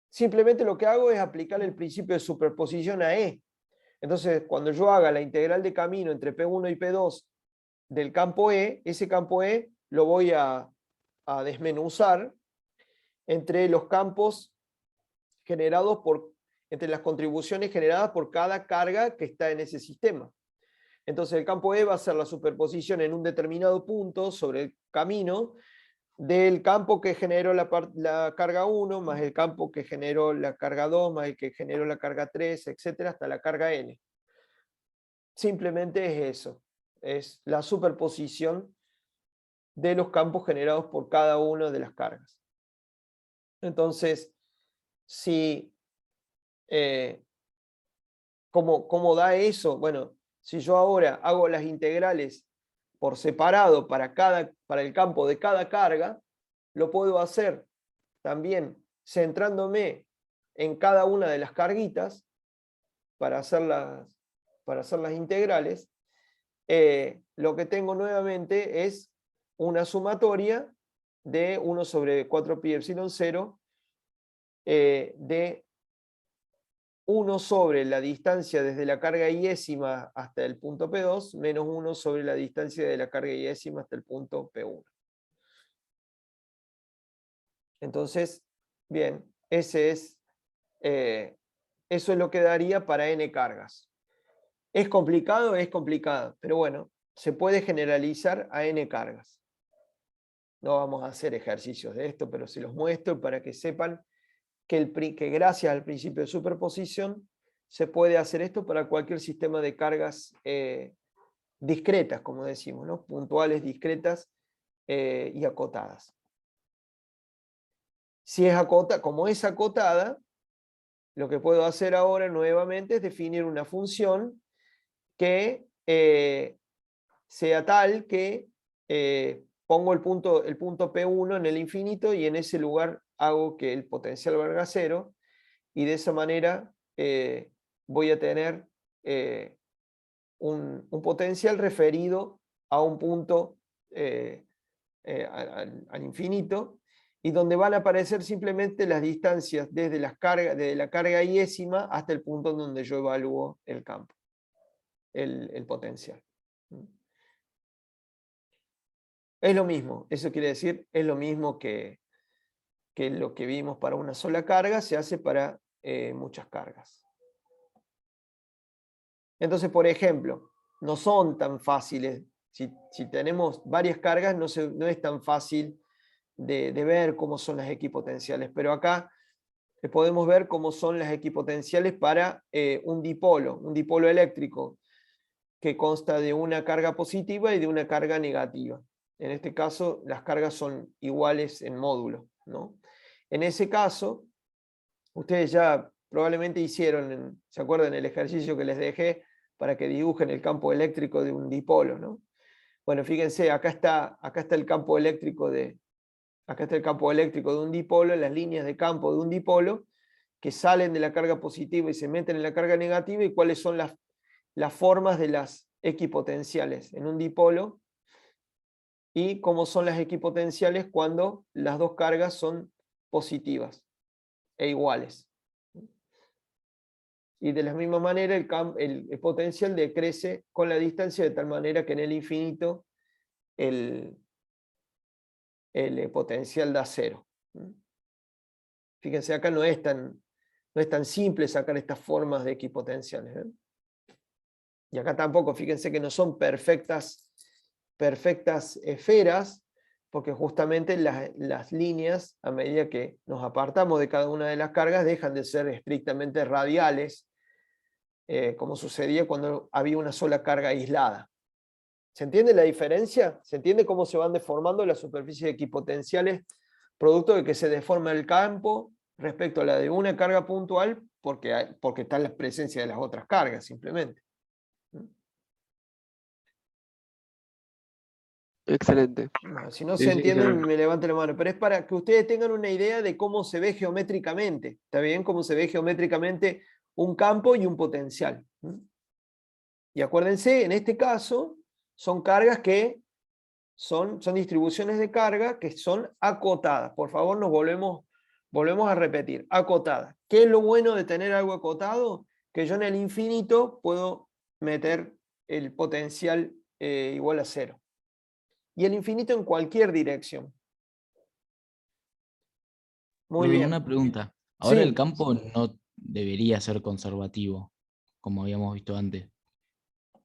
Simplemente lo que hago es aplicar el principio de superposición a E. Entonces, cuando yo haga la integral de camino entre P1 y P2 del campo E, ese campo E lo voy a desmenuzar entre los campos generados entre las contribuciones generadas por cada carga que está en ese sistema. Entonces el campo E va a ser la superposición en un determinado punto sobre el camino del campo que generó la carga 1, más el campo que generó la carga 2, más el que generó la carga 3, etcétera, hasta la carga n. Simplemente es eso, es la superposición de los campos generados por cada una de las cargas. Entonces, ¿cómo da eso? Bueno, si yo ahora hago las integrales por separado para el campo de cada carga, lo puedo hacer también centrándome en cada una de las carguitas para hacer las integrales. Lo que tengo nuevamente es una sumatoria de 1 sobre 4pi epsilon 0 de 1 sobre la distancia desde la carga iésima hasta el punto P2 menos 1 sobre la distancia de la carga iésima hasta el punto P1. Entonces, bien, eso es lo que daría para n cargas. ¿Es complicado? Es complicado, pero bueno, se puede generalizar a n cargas. No vamos a hacer ejercicios de esto, pero se los muestro para que sepan que gracias al principio de superposición se puede hacer esto para cualquier sistema de cargas discretas, como decimos, ¿no? Puntuales, discretas y acotadas. Si es como es acotada, lo que puedo hacer ahora nuevamente es definir una función que sea tal que pongo el punto P1 en el infinito y en ese lugar hago que el potencial valga 0 y de esa manera voy a tener un potencial referido a un punto al infinito, y donde van a aparecer simplemente las distancias desde la carga iésima hasta el punto en donde yo evalúo el campo, el potencial. Es lo mismo, eso quiere decir, es lo mismo que lo que vimos para una sola carga, se hace para muchas cargas. Entonces, por ejemplo, no son tan fáciles, si tenemos varias cargas, no es tan fácil de ver cómo son las equipotenciales, pero acá podemos ver cómo son las equipotenciales para un dipolo eléctrico, que consta de una carga positiva y de una carga negativa. En este caso, las cargas son iguales en módulo, ¿no? En ese caso, ustedes ya probablemente hicieron, ¿se acuerdan el ejercicio que les dejé para que dibujen el campo eléctrico de un dipolo, ¿no? Bueno, fíjense, acá está el campo eléctrico de un dipolo, las líneas de campo de un dipolo que salen de la carga positiva y se meten en la carga negativa, y cuáles son las formas de las equipotenciales en un dipolo, y cómo son las equipotenciales cuando las dos cargas son positivas e iguales. Y de la misma manera el potencial decrece con la distancia, de tal manera que en el infinito el potencial da 0. Fíjense, acá no es tan simple sacar estas formas de equipotenciales, ¿eh? Y acá tampoco, fíjense que no son perfectas esferas, porque justamente las líneas, a medida que nos apartamos de cada una de las cargas, dejan de ser estrictamente radiales, como sucedía cuando había una sola carga aislada. ¿Se entiende la diferencia? ¿Se entiende cómo se van deformando las superficies equipotenciales producto de que se deforma el campo respecto a la de una carga puntual porque está en la presencia de las otras cargas, simplemente? Excelente. Si no Sí, se sí, entiende, excelente. me levante la mano. Pero es para que ustedes tengan una idea de cómo se ve geométricamente. ¿Está bien? Cómo se ve geométricamente un campo y un potencial. Y acuérdense, en este caso, son cargas que son distribuciones de carga que son acotadas. Por favor, nos volvemos a repetir. Acotadas. ¿Qué es lo bueno de tener algo acotado? Que yo en el infinito puedo meter el potencial igual a 0. Y el infinito en cualquier dirección. Muy Perdón, bien. una pregunta. Ahora el Sí, campo no debería ser conservativo, como habíamos visto antes.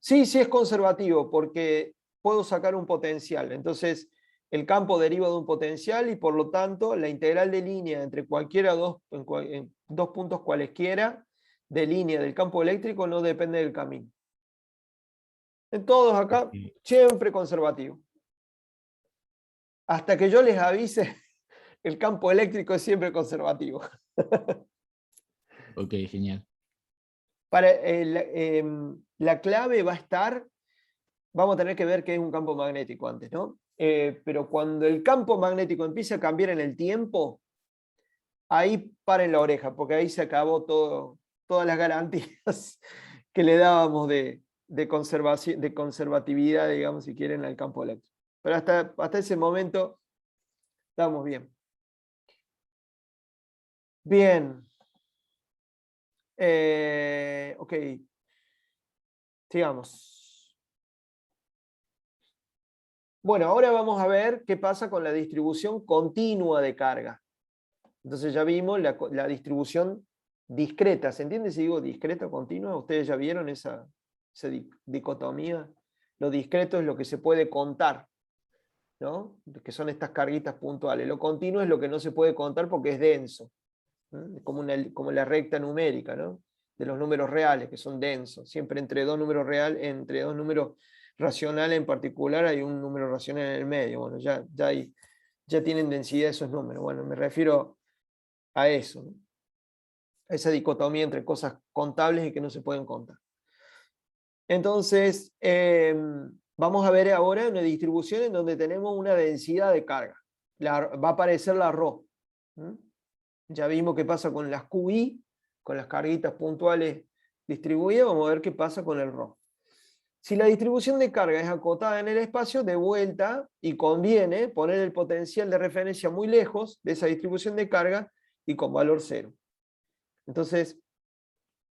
sí es conservativo porque puedo sacar un potencial. Entonces, el campo deriva de un potencial y por lo tanto la integral de línea entre cualquiera en dos puntos cualesquiera de línea del campo eléctrico no depende del camino. En todos acá, siempre conservativo. Hasta que yo les avise, el campo eléctrico es siempre conservativo. Ok, genial. La clave va a estar, vamos a tener que ver qué es un campo magnético antes, ¿no? Pero cuando el campo magnético empiece a cambiar en el tiempo, ahí paren la oreja, porque ahí se acabó todas las garantías que le dábamos de conservación, de conservatividad, digamos, si quieren, al campo eléctrico. Pero hasta ese momento estamos bien. Bien. Ok. Sigamos. Bueno, ahora vamos a ver qué pasa con la distribución continua de carga. Entonces ya vimos la distribución discreta. ¿Se entiende si digo discreta o continua? Ustedes ya vieron esa dicotomía. Lo discreto es lo que se puede contar, ¿no? Que son estas carguitas puntuales. Lo continuo es lo que no se puede contar porque es denso, ¿no? Como la recta numérica, ¿no? De los números reales, que son densos. Siempre entre dos números racionales en particular hay un número racional en el medio. Bueno, ya tienen densidad esos números. Bueno, me refiero a eso, ¿no? A esa dicotomía entre cosas contables y que no se pueden contar. Entonces, vamos a ver ahora una distribución en donde tenemos una densidad de carga. Va a aparecer la ρ. Ya vimos qué pasa con las QI, con las carguitas puntuales distribuidas. Vamos a ver qué pasa con el ρ. Si la distribución de carga es acotada en el espacio, de vuelta, y conviene poner el potencial de referencia muy lejos de esa distribución de carga y con valor 0. Entonces,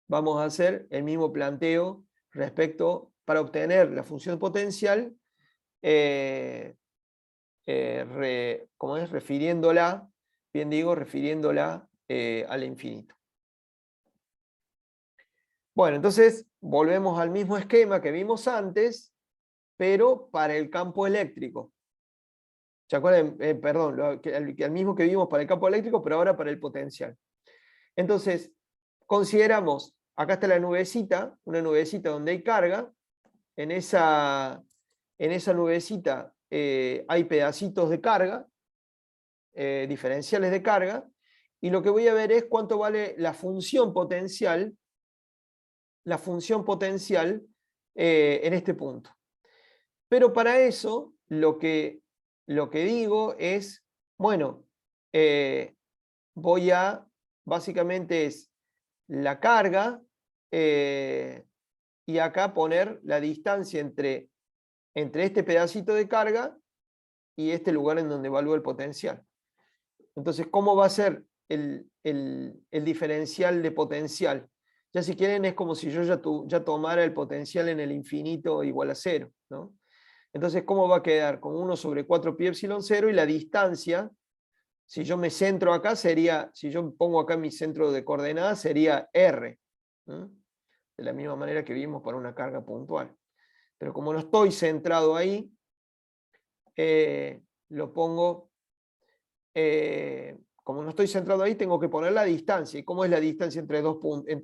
vamos a hacer el mismo planteo respecto, para obtener la función potencial, ¿cómo es? Refiriéndola, bien digo, refiriéndola al infinito. Bueno, entonces volvemos al mismo esquema que vimos antes, pero para el campo eléctrico. ¿Se acuerdan? Perdón, el mismo que vimos para el campo eléctrico, pero ahora para el potencial. Entonces, consideramos, acá está la nubecita, una nubecita donde hay carga. En esa nubecita hay pedacitos de carga, diferenciales de carga, y lo que voy a ver es cuánto vale la función potencial en este punto. Pero para eso, lo que digo es, bueno, básicamente es la carga, y acá poner la distancia entre este pedacito de carga y este lugar en donde evalúo el potencial. Entonces, ¿cómo va a ser el diferencial de potencial? Ya si quieren es como si yo ya tomara el potencial en el infinito igual a 0, ¿no? Entonces, ¿cómo va a quedar? Con 1 sobre 4 pi epsilon 0, y la distancia, si yo me centro acá, sería, si yo pongo acá mi centro de coordenadas, sería R, ¿no? De la misma manera que vimos para una carga puntual. Pero como no estoy centrado ahí, lo pongo, como no estoy centrado ahí, tengo que poner la distancia. ¿Y cómo es la distancia entre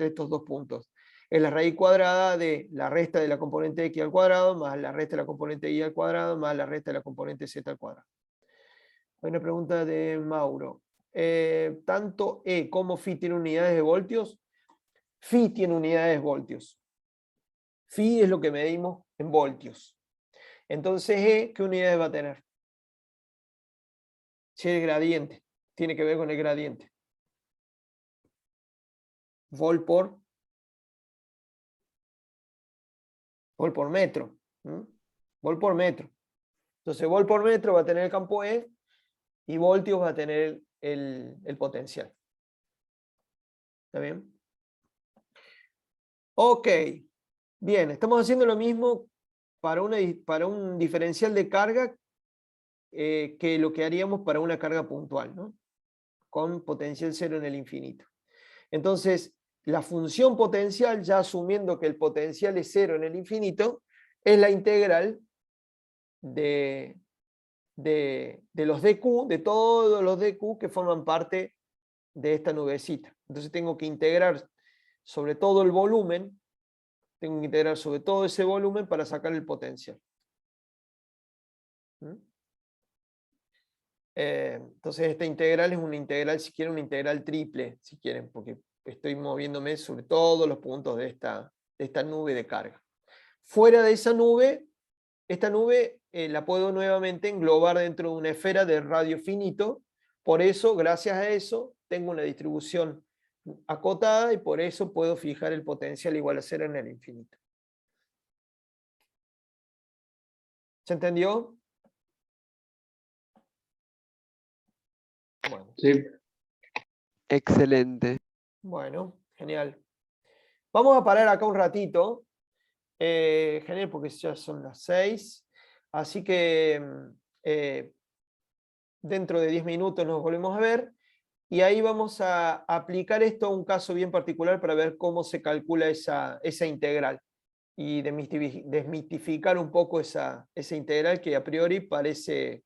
estos dos puntos? Es la raíz cuadrada de la resta de la componente x al cuadrado, más la resta de la componente y al cuadrado, más la resta de la componente z al cuadrado. Hay una pregunta de Mauro. ¿Tanto E como Phi tiene unidades de voltios? Phi tiene unidades de voltios. Phi es lo que medimos en voltios. Entonces, E, ¿qué unidades va a tener? Si es el gradiente, tiene que ver con el gradiente. Volt por metro. Volt por metro. Entonces, volt por metro va a tener el campo E y voltios va a tener el potencial. ¿Está bien? Ok. Bien, estamos haciendo lo mismo para un diferencial de carga que lo que haríamos para una carga puntual, ¿no? Con potencial 0 en el infinito. Entonces, la función potencial, ya asumiendo que el potencial es 0 en el infinito, es la integral de los dq, de todos los dq que forman parte de esta nubecita. Entonces tengo que integrar sobre todo el volumen, tengo que integrar sobre todo ese volumen para sacar el potencial. Entonces esta integral es una integral, si quieren, una integral triple, si quieren, porque estoy moviéndome sobre todos los puntos de esta nube de carga. Fuera de esa nube, esta nube la puedo nuevamente englobar dentro de una esfera de radio finito. Por eso, gracias a eso, tengo una distribución acotada y por eso puedo fijar el potencial igual a 0 en el infinito. ¿Se entendió? Bueno. Sí. Excelente. Bueno, genial. Vamos a parar acá un ratito. Genial, porque ya son las 6. Así que dentro de 10 minutos nos volvemos a ver. Y ahí vamos a aplicar esto a un caso bien particular para ver cómo se calcula esa integral. Y desmitificar un poco esa integral que a priori parece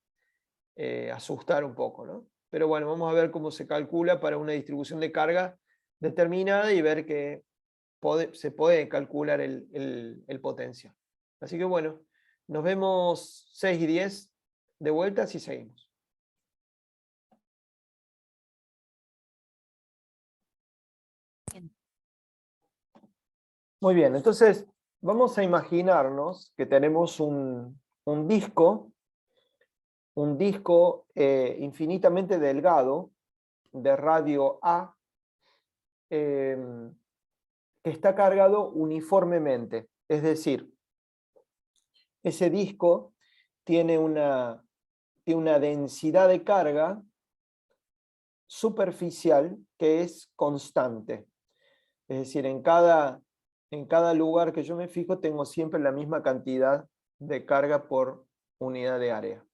asustar un poco, ¿no? Pero bueno, vamos a ver cómo se calcula para una distribución de carga determinada y ver que se puede calcular el potencial. Así que bueno, nos vemos 6 y 10 de vuelta y seguimos. Muy bien, entonces vamos a imaginarnos que tenemos un disco infinitamente delgado de radio A, que está cargado uniformemente. Es decir, ese disco tiene una densidad de carga superficial que es constante. Es decir, en cada lugar que yo me fijo tengo siempre la misma cantidad de carga por unidad de área.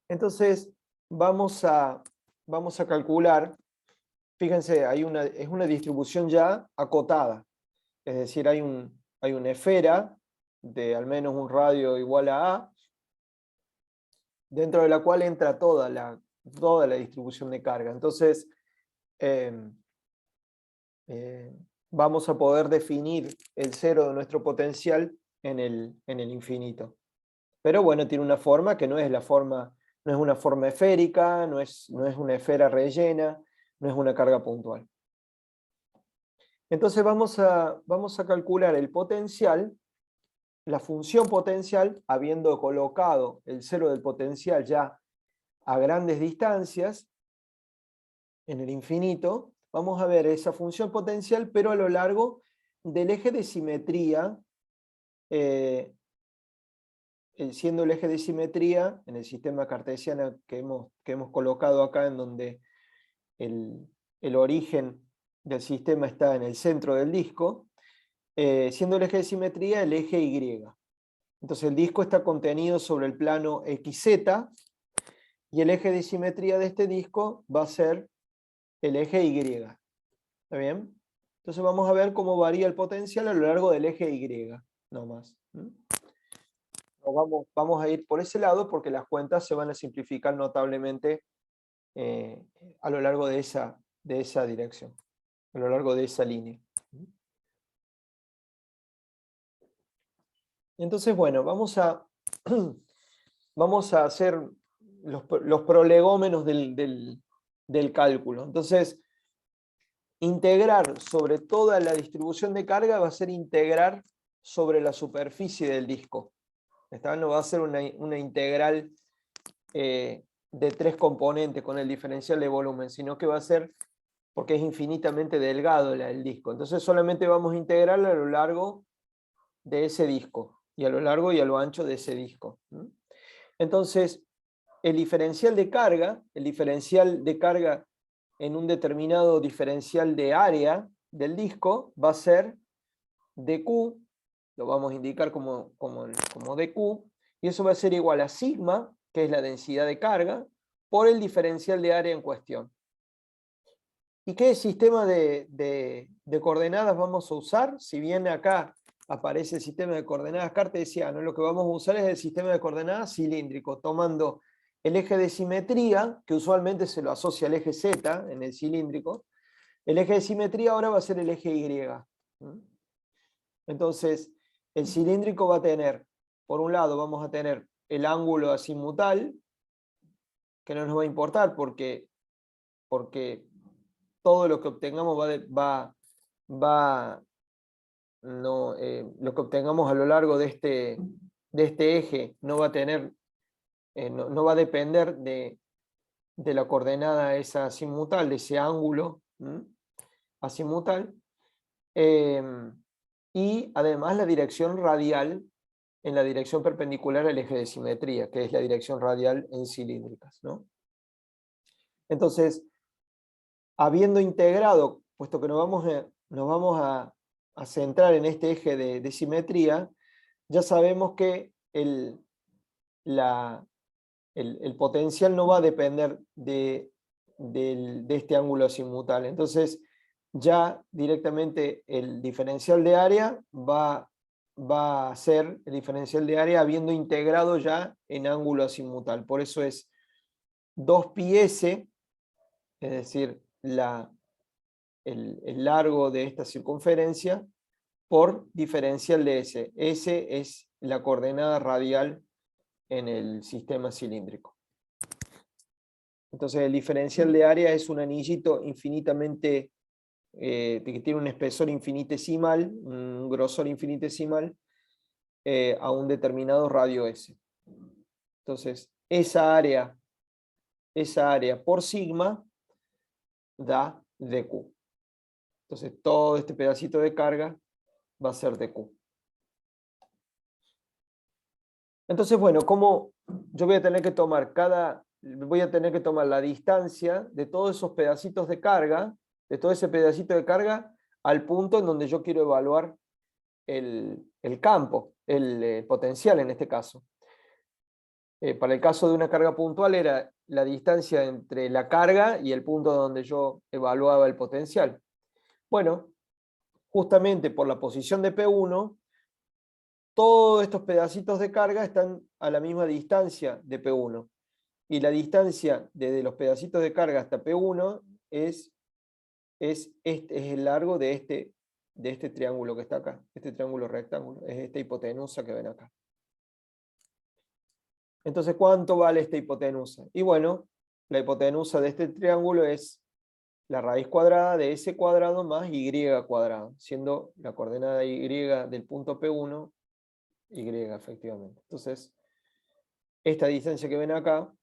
Entonces, vamos a calcular, fíjense, es una distribución ya acotada. Es decir, hay una esfera de al menos un radio igual a A, dentro de la cual entra toda la distribución de carga. Entonces, vamos a poder definir el cero de nuestro potencial en el infinito. Pero bueno, tiene una forma que no es una forma esférica, no es una esfera rellena, no es una carga puntual. Entonces vamos a calcular el potencial, la función potencial, habiendo colocado el cero del potencial ya a grandes distancias, en el infinito. Vamos a ver esa función potencial, pero a lo largo del eje de simetría, siendo el eje de simetría en el sistema cartesiano que hemos colocado acá, en donde el origen del sistema está en el centro del disco, siendo el eje de simetría el eje Y. Entonces el disco está contenido sobre el plano XZ, y el eje de simetría de este disco va a ser el eje Y. ¿Está bien? Entonces vamos a ver cómo varía el potencial a lo largo del eje Y, no más. Vamos a ir por ese lado porque las cuentas se van a simplificar notablemente a lo largo de esa dirección, a lo largo de esa línea. Entonces, bueno, vamos a hacer los prolegómenos del cálculo. Entonces, integrar sobre toda la distribución de carga va a ser integrar sobre la superficie del disco. No va a ser una integral de 3 componentes con el diferencial de volumen, sino que va a ser, porque es infinitamente delgado el disco. Entonces solamente vamos a integrarlo a lo largo de ese disco, y a lo largo y a lo ancho de ese disco. Entonces, el diferencial de carga en un determinado diferencial de área del disco va a ser dq, lo vamos a indicar como dq, y eso va a ser igual a sigma, que es la densidad de carga, por el diferencial de área en cuestión. ¿Y qué sistema de coordenadas vamos a usar? Si bien acá aparece el sistema de coordenadas cartesiano, lo que vamos a usar es el sistema de coordenadas cilíndrico, tomando el eje de simetría, que usualmente se lo asocia al eje Z en el cilíndrico. El eje de simetría ahora va a ser el eje Y. Entonces, el cilíndrico va a tener, por un lado vamos a tener el ángulo azimutal, que no nos va a importar porque todo lo que obtengamos lo que obtengamos a lo largo de este eje no va a tener, no va a depender de la coordenada esa azimutal, de ese ángulo azimutal. Y además la dirección radial en la dirección perpendicular al eje de simetría, que es la dirección radial en cilíndricas, ¿no? Entonces, habiendo integrado, puesto que nos vamos a centrar en este eje de simetría, ya sabemos que el potencial no va a depender de este ángulo azimutal. Entonces, ya directamente el diferencial de área va a ser el diferencial de área habiendo integrado ya en ángulo azimutal. Por eso es 2πs, es decir, el largo de esta circunferencia, por diferencial de S. S es la coordenada radial en el sistema cilíndrico. Entonces el diferencial de área es un anillito infinitamente, que tiene un espesor infinitesimal, un grosor infinitesimal, a un determinado radio S. Entonces esa área por sigma da dq. Entonces todo este pedacito de carga va a ser dq. Entonces, bueno, como yo voy a tener que tomar la distancia de todos esos pedacitos de carga, de todo ese pedacito de carga, al punto en donde yo quiero evaluar el campo, el potencial en este caso. Para el caso de una carga puntual era la distancia entre la carga y el punto donde yo evaluaba el potencial. Bueno, justamente por la posición de P1, todos estos pedacitos de carga están a la misma distancia de P1. Y la distancia desde los pedacitos de carga hasta P1 es el largo de este triángulo que está acá, este triángulo rectángulo, es esta hipotenusa que ven acá. Entonces, ¿cuánto vale esta hipotenusa? Y bueno, la hipotenusa de este triángulo es la raíz cuadrada de s cuadrado más y cuadrado, siendo la coordenada y del punto P1, y efectivamente. Entonces, esta distancia que ven acá,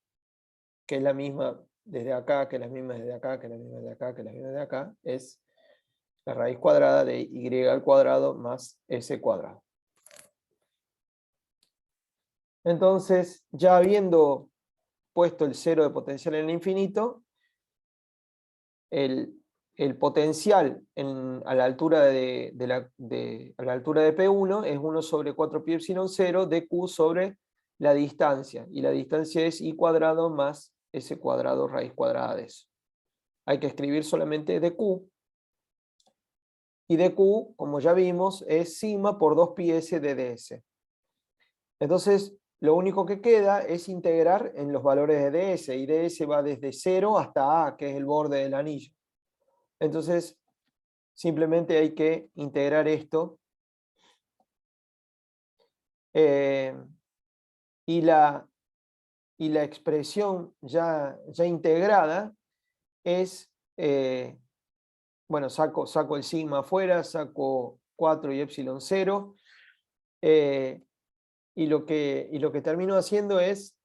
que es la misma desde acá, que es la misma desde acá, que es la misma de acá, que es la misma de acá, es la raíz cuadrada de y al cuadrado más s cuadrado. Entonces, ya habiendo puesto el cero de potencial en el infinito, el potencial a la altura de P1 es 1 sobre 4 pi epsilon 0 de Q sobre la distancia. Y la distancia es I cuadrado más S cuadrado raíz cuadrada de eso. Hay que escribir solamente dq. Y dq, como ya vimos, es sigma por 2 pi s de ds. Entonces, lo único que queda es integrar en los valores de ds. Y ds va desde 0 hasta A, que es el borde del anillo. Entonces, simplemente hay que integrar esto. Y la expresión ya integrada es, bueno, saco el sigma afuera, saco 4 y epsilon 0, y lo que termino haciendo es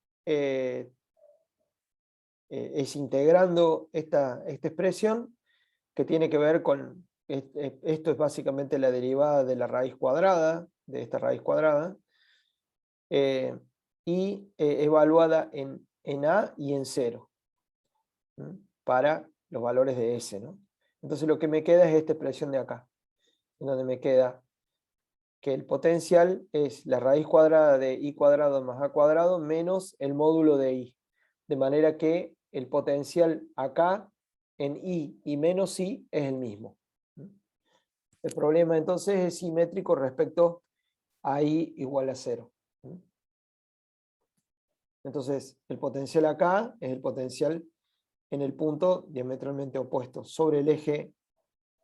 integrando esta expresión que tiene que ver con, esto es básicamente la derivada de la raíz cuadrada, de esta raíz cuadrada, y evaluada en A y en 0, para los valores de S, ¿no? Entonces lo que me queda es esta expresión de acá, en donde me queda que el potencial es la raíz cuadrada de I cuadrado más A cuadrado menos el módulo de I. De manera que el potencial acá en I y menos I es el mismo. El problema entonces es simétrico respecto a I igual a 0. Entonces, el potencial acá es el potencial en el punto diametralmente opuesto, sobre el eje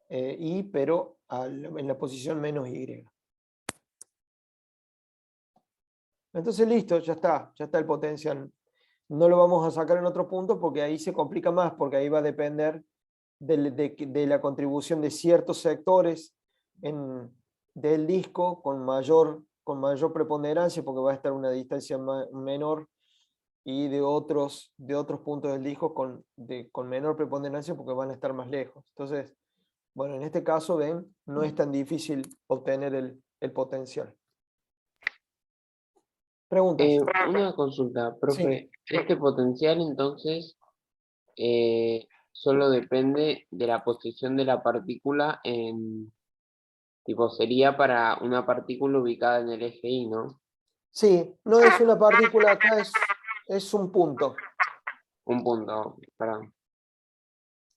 Y, pero en la posición menos Y. Entonces, listo, ya está el potencial. No lo vamos a sacar en otro punto porque ahí se complica más, porque ahí va a depender de la contribución de ciertos sectores del disco con mayor preponderancia, porque va a estar a una distancia menor, y de otros puntos del disco con menor preponderancia porque van a estar más lejos. Entonces, bueno, en este caso, ven, no es tan difícil obtener el potencial. Preguntas. Una consulta, profe. Sí. Este potencial entonces solo depende de la posición de la partícula tipo, sería para una partícula ubicada en el eje Y, ¿no? Sí, no es una partícula, acá es un punto. Un punto, perdón.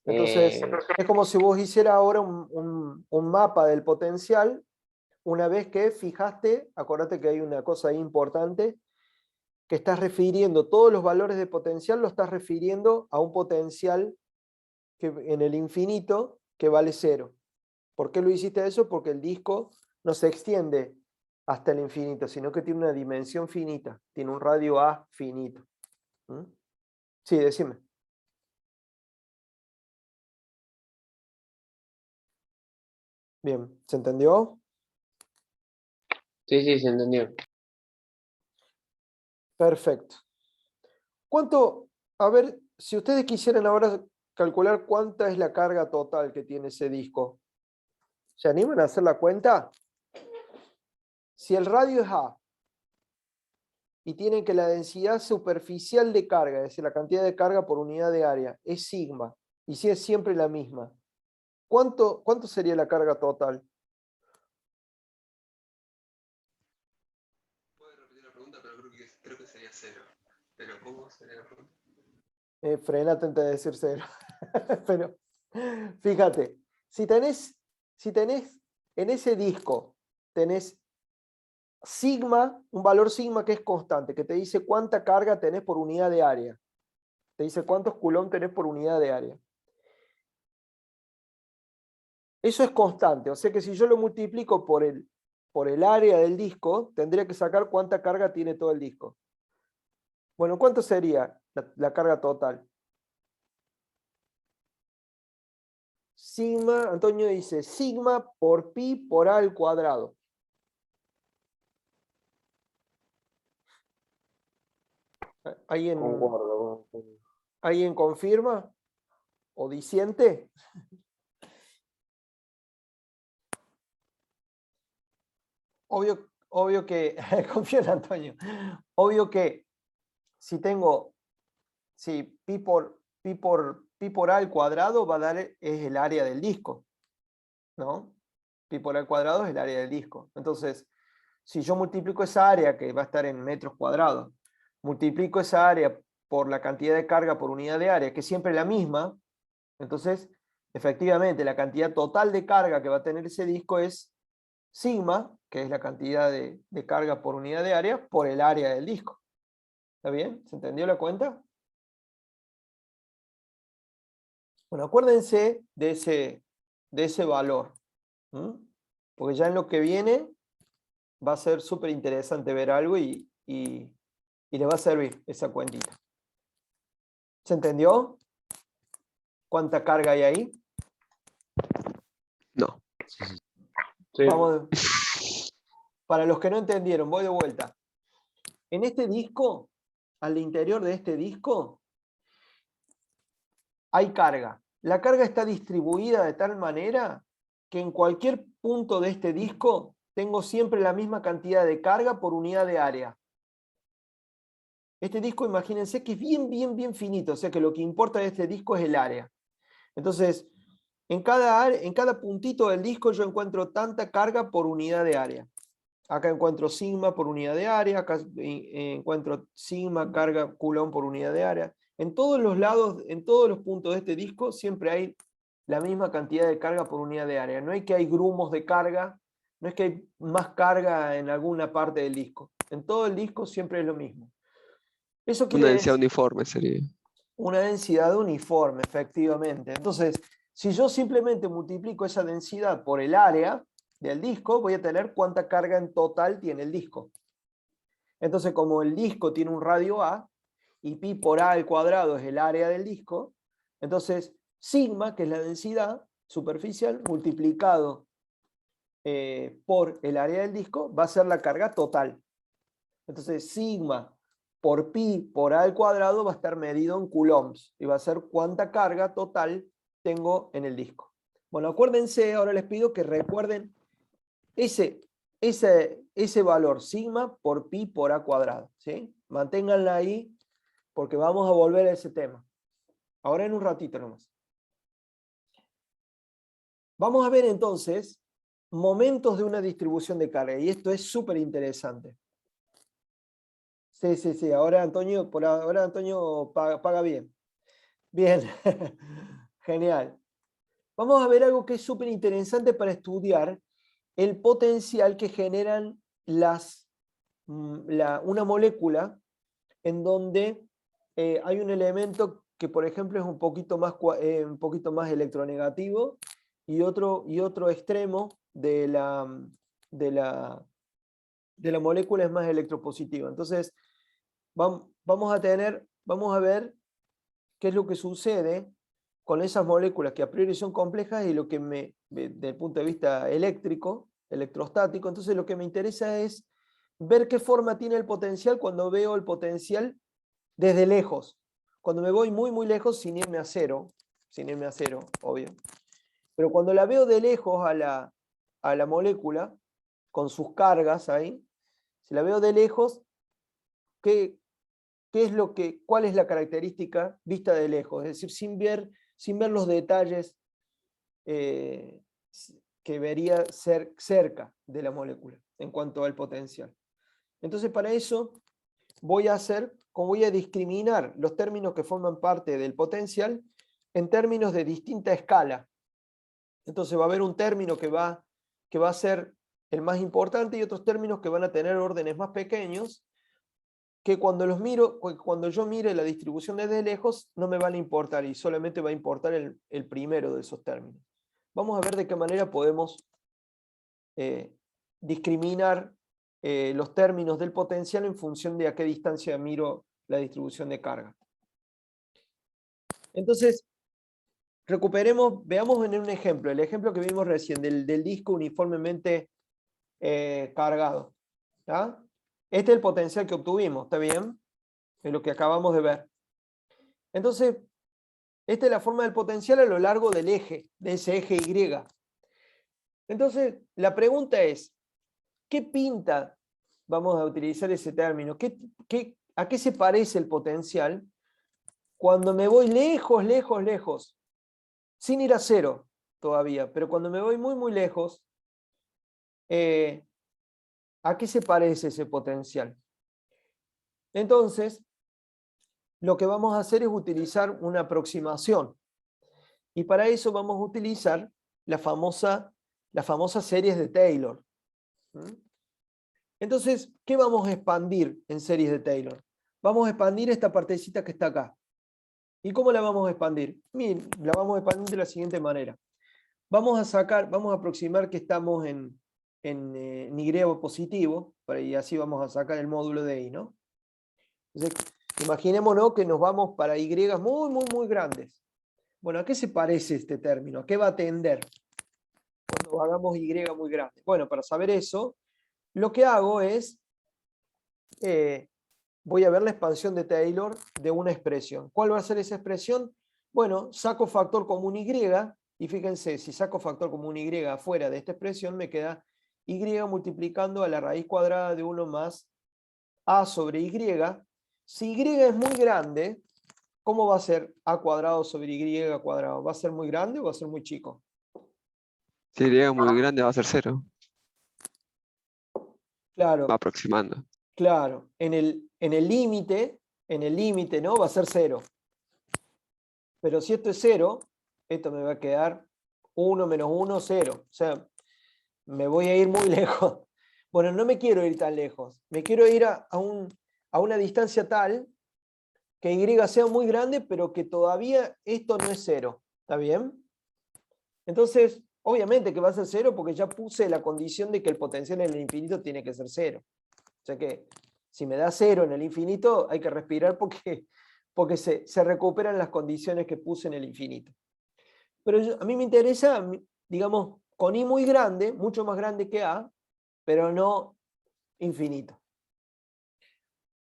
Entonces, es como si vos hicieras ahora un mapa del potencial, una vez que fijaste, acordate que hay una cosa ahí importante, que estás refiriendo todos los valores de potencial, lo estás refiriendo a un potencial que, en el infinito que vale 0. ¿Por qué lo hiciste eso? Porque el disco no se extiende hasta el infinito, sino que tiene una dimensión finita, tiene un radio A finito. ¿Mm? Sí, decime. Bien, ¿se entendió? Sí, se entendió. Perfecto. ¿Cuánto? A ver, si ustedes quisieran ahora calcular cuánta es la carga total que tiene ese disco, ¿se animan a hacer la cuenta? Si el radio es A y tienen que la densidad superficial de carga, es decir, la cantidad de carga por unidad de área, es sigma, y si es siempre la misma, ¿cuánto sería la carga total? Puedo repetir la pregunta, pero creo que sería cero. Pero ¿cómo sería la pregunta? Frenate antes de decir cero. Pero fíjate, si tenés en ese disco, tenés sigma, un valor sigma que es constante, que te dice cuánta carga tenés por unidad de área. Te dice cuántos coulomb tenés por unidad de área. Eso es constante, o sea que si yo lo multiplico por el área del disco, tendría que sacar cuánta carga tiene todo el disco. Bueno, ¿cuánto sería la carga total? Sigma, Antonio dice, sigma por pi por a al cuadrado. Concuerdo. ¿Alguien confirma o disiente? Obvio que, confío en Antonio, obvio que si tengo, si pi por a al cuadrado va a dar, es el área del disco, ¿no? Pi por a al cuadrado es el área del disco. Entonces, si yo multiplico esa área, que va a estar en metros cuadrados, multiplico esa área por la cantidad de carga por unidad de área, que es siempre la misma, entonces, efectivamente, la cantidad total de carga que va a tener ese disco es sigma, que es la cantidad de carga por unidad de área, por el área del disco. ¿Está bien? ¿Se entendió la cuenta? Bueno, acuérdense de ese valor. Porque ya en lo que viene va a ser súper interesante ver algo y les va a servir esa cuentita. ¿Se entendió? ¿Cuánta carga hay ahí? No. Sí. Vamos, para los que no entendieron, voy de vuelta. En este disco, al interior de este disco, hay carga. La carga está distribuida de tal manera que en cualquier punto de este disco tengo siempre la misma cantidad de carga por unidad de área. Este disco, imagínense que es bien finito, o sea que lo que importa de este disco es el área. Entonces, en cada puntito del disco yo encuentro tanta carga por unidad de área. Acá encuentro sigma por unidad de área, acá encuentro sigma carga coulomb por unidad de área. En todos los lados, en todos los puntos de este disco, siempre hay la misma cantidad de carga por unidad de área. No es que hay grumos de carga, no es que hay más carga en alguna parte del disco. En todo el disco siempre es lo mismo. Eso quiere Una densidad decir uniforme sería. una densidad uniforme, efectivamente. Entonces, si yo simplemente multiplico esa densidad por el área del disco, voy a tener cuánta carga en total tiene el disco. Entonces, como el disco tiene un radio A, y pi por a al cuadrado es el área del disco, entonces sigma, que es la densidad superficial, multiplicado por el área del disco, va a ser la carga total. Entonces, sigma por pi por a al cuadrado va a estar medido en coulombs y va a ser cuánta carga total tengo en el disco. Bueno, acuérdense, ahora les pido que recuerden ese valor sigma por pi por a cuadrado, ¿sí? Manténganla ahí porque vamos a volver a ese tema. Ahora en un ratito nomás. Vamos a ver entonces momentos de una distribución de carga y esto es súper interesante. Sí. Ahora Antonio, por ahora Antonio paga bien. Bien, genial. Vamos a ver algo que es súper interesante para estudiar el potencial que generan una molécula en donde hay un elemento que, por ejemplo, es un poquito más electronegativo y otro extremo de la molécula es más electropositiva. Entonces, vamos a ver qué es lo que sucede con esas moléculas que a priori son complejas y lo que desde el punto de vista electrostático, entonces lo que me interesa es ver qué forma tiene el potencial cuando veo el potencial desde lejos. Cuando me voy muy lejos sin irme a cero, obvio. Pero cuando la veo de lejos a la molécula, con sus cargas ahí, si la veo de lejos, cuál es la característica vista de lejos, es decir, sin ver los detalles que vería ser cerca de la molécula en cuanto al potencial. Entonces, para eso voy a discriminar los términos que forman parte del potencial en términos de distinta escala. Entonces va a haber un término que va a ser el más importante y otros términos que van a tener órdenes más pequeños, que cuando yo mire la distribución desde lejos no me van a importar y solamente va a importar el primero de esos términos. Vamos a ver de qué manera podemos discriminar los términos del potencial en función de a qué distancia miro la distribución de carga. Entonces, veamos en un ejemplo, el ejemplo que vimos recién del disco uniformemente cargado. ¿Tá? Este es el potencial que obtuvimos, ¿está bien? Es lo que acabamos de ver. Entonces, esta es la forma del potencial a lo largo del eje, de ese eje Y. Entonces, la pregunta es, ¿qué pinta? Vamos a utilizar ese término. ¿A qué se parece el potencial cuando me voy lejos, lejos, lejos? Sin ir a cero todavía, pero cuando me voy muy, muy lejos, ¿a qué se parece ese potencial? Entonces, lo que vamos a hacer es utilizar una aproximación. Y para eso vamos a utilizar las famosas series de Taylor. Entonces, ¿qué vamos a expandir en series de Taylor? Vamos a expandir esta partecita que está acá. ¿Y cómo la vamos a expandir? Miren, la vamos a expandir de la siguiente manera. Vamos a aproximar que estamos en Y positivo, y así vamos a sacar el módulo de Y, ¿no? Entonces, imaginémonos que nos vamos para Y muy, muy, muy grandes. Bueno, ¿a qué se parece este término? ¿A qué va a tender cuando hagamos Y muy grande? Bueno, para saber eso, lo que hago es, voy a ver la expansión de Taylor de una expresión. ¿Cuál va a ser esa expresión? Bueno, saco factor común Y, y fíjense, si saco factor común Y afuera de esta expresión, me queda Y multiplicando a la raíz cuadrada de 1 más A sobre Y. Si Y es muy grande, ¿cómo va a ser A cuadrado sobre Y cuadrado? ¿Va a ser muy grande o va a ser muy chico? Si Y muy grande va a ser 0. Claro. Va aproximando. Claro. En el límite, ¿no? Va a ser 0. Pero si esto es 0, esto me va a quedar 1 menos 1, 0. O sea, me voy a ir muy lejos. Bueno, no me quiero ir tan lejos. Me quiero ir a una distancia tal que Y sea muy grande, pero que todavía esto no es 0. ¿Está bien? Entonces, obviamente que va a ser 0 porque ya puse la condición de que el potencial en el infinito tiene que ser 0. O sea que si me da 0 en el infinito, hay que respirar porque se recuperan las condiciones que puse en el infinito. Pero a mí me interesa, digamos, con I muy grande, mucho más grande que A, pero no infinito.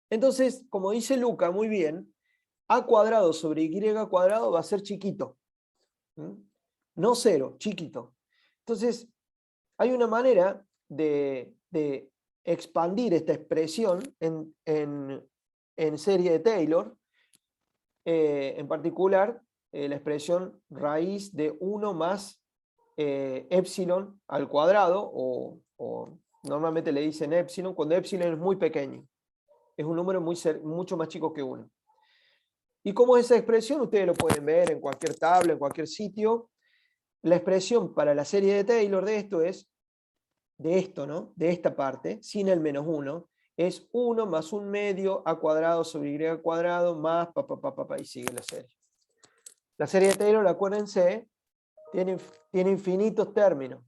Entonces, como dice Luca muy bien, A cuadrado sobre Y cuadrado va a ser chiquito. No 0, chiquito. Entonces, hay una manera de expandir esta expresión en serie de Taylor, en particular la expresión raíz de 1 más epsilon al cuadrado, o normalmente le dicen epsilon, cuando epsilon es muy pequeño. Es un número mucho más chico que 1. ¿Y cómo es esa expresión? Ustedes lo pueden ver en cualquier tabla, en cualquier sitio. La expresión para la serie de Taylor de esto es, de esto, ¿no? De esta parte, sin el menos 1, es 1 más 1 medio A cuadrado sobre Y cuadrado más y sigue la serie. La serie de Taylor, acuérdense, tiene infinitos términos.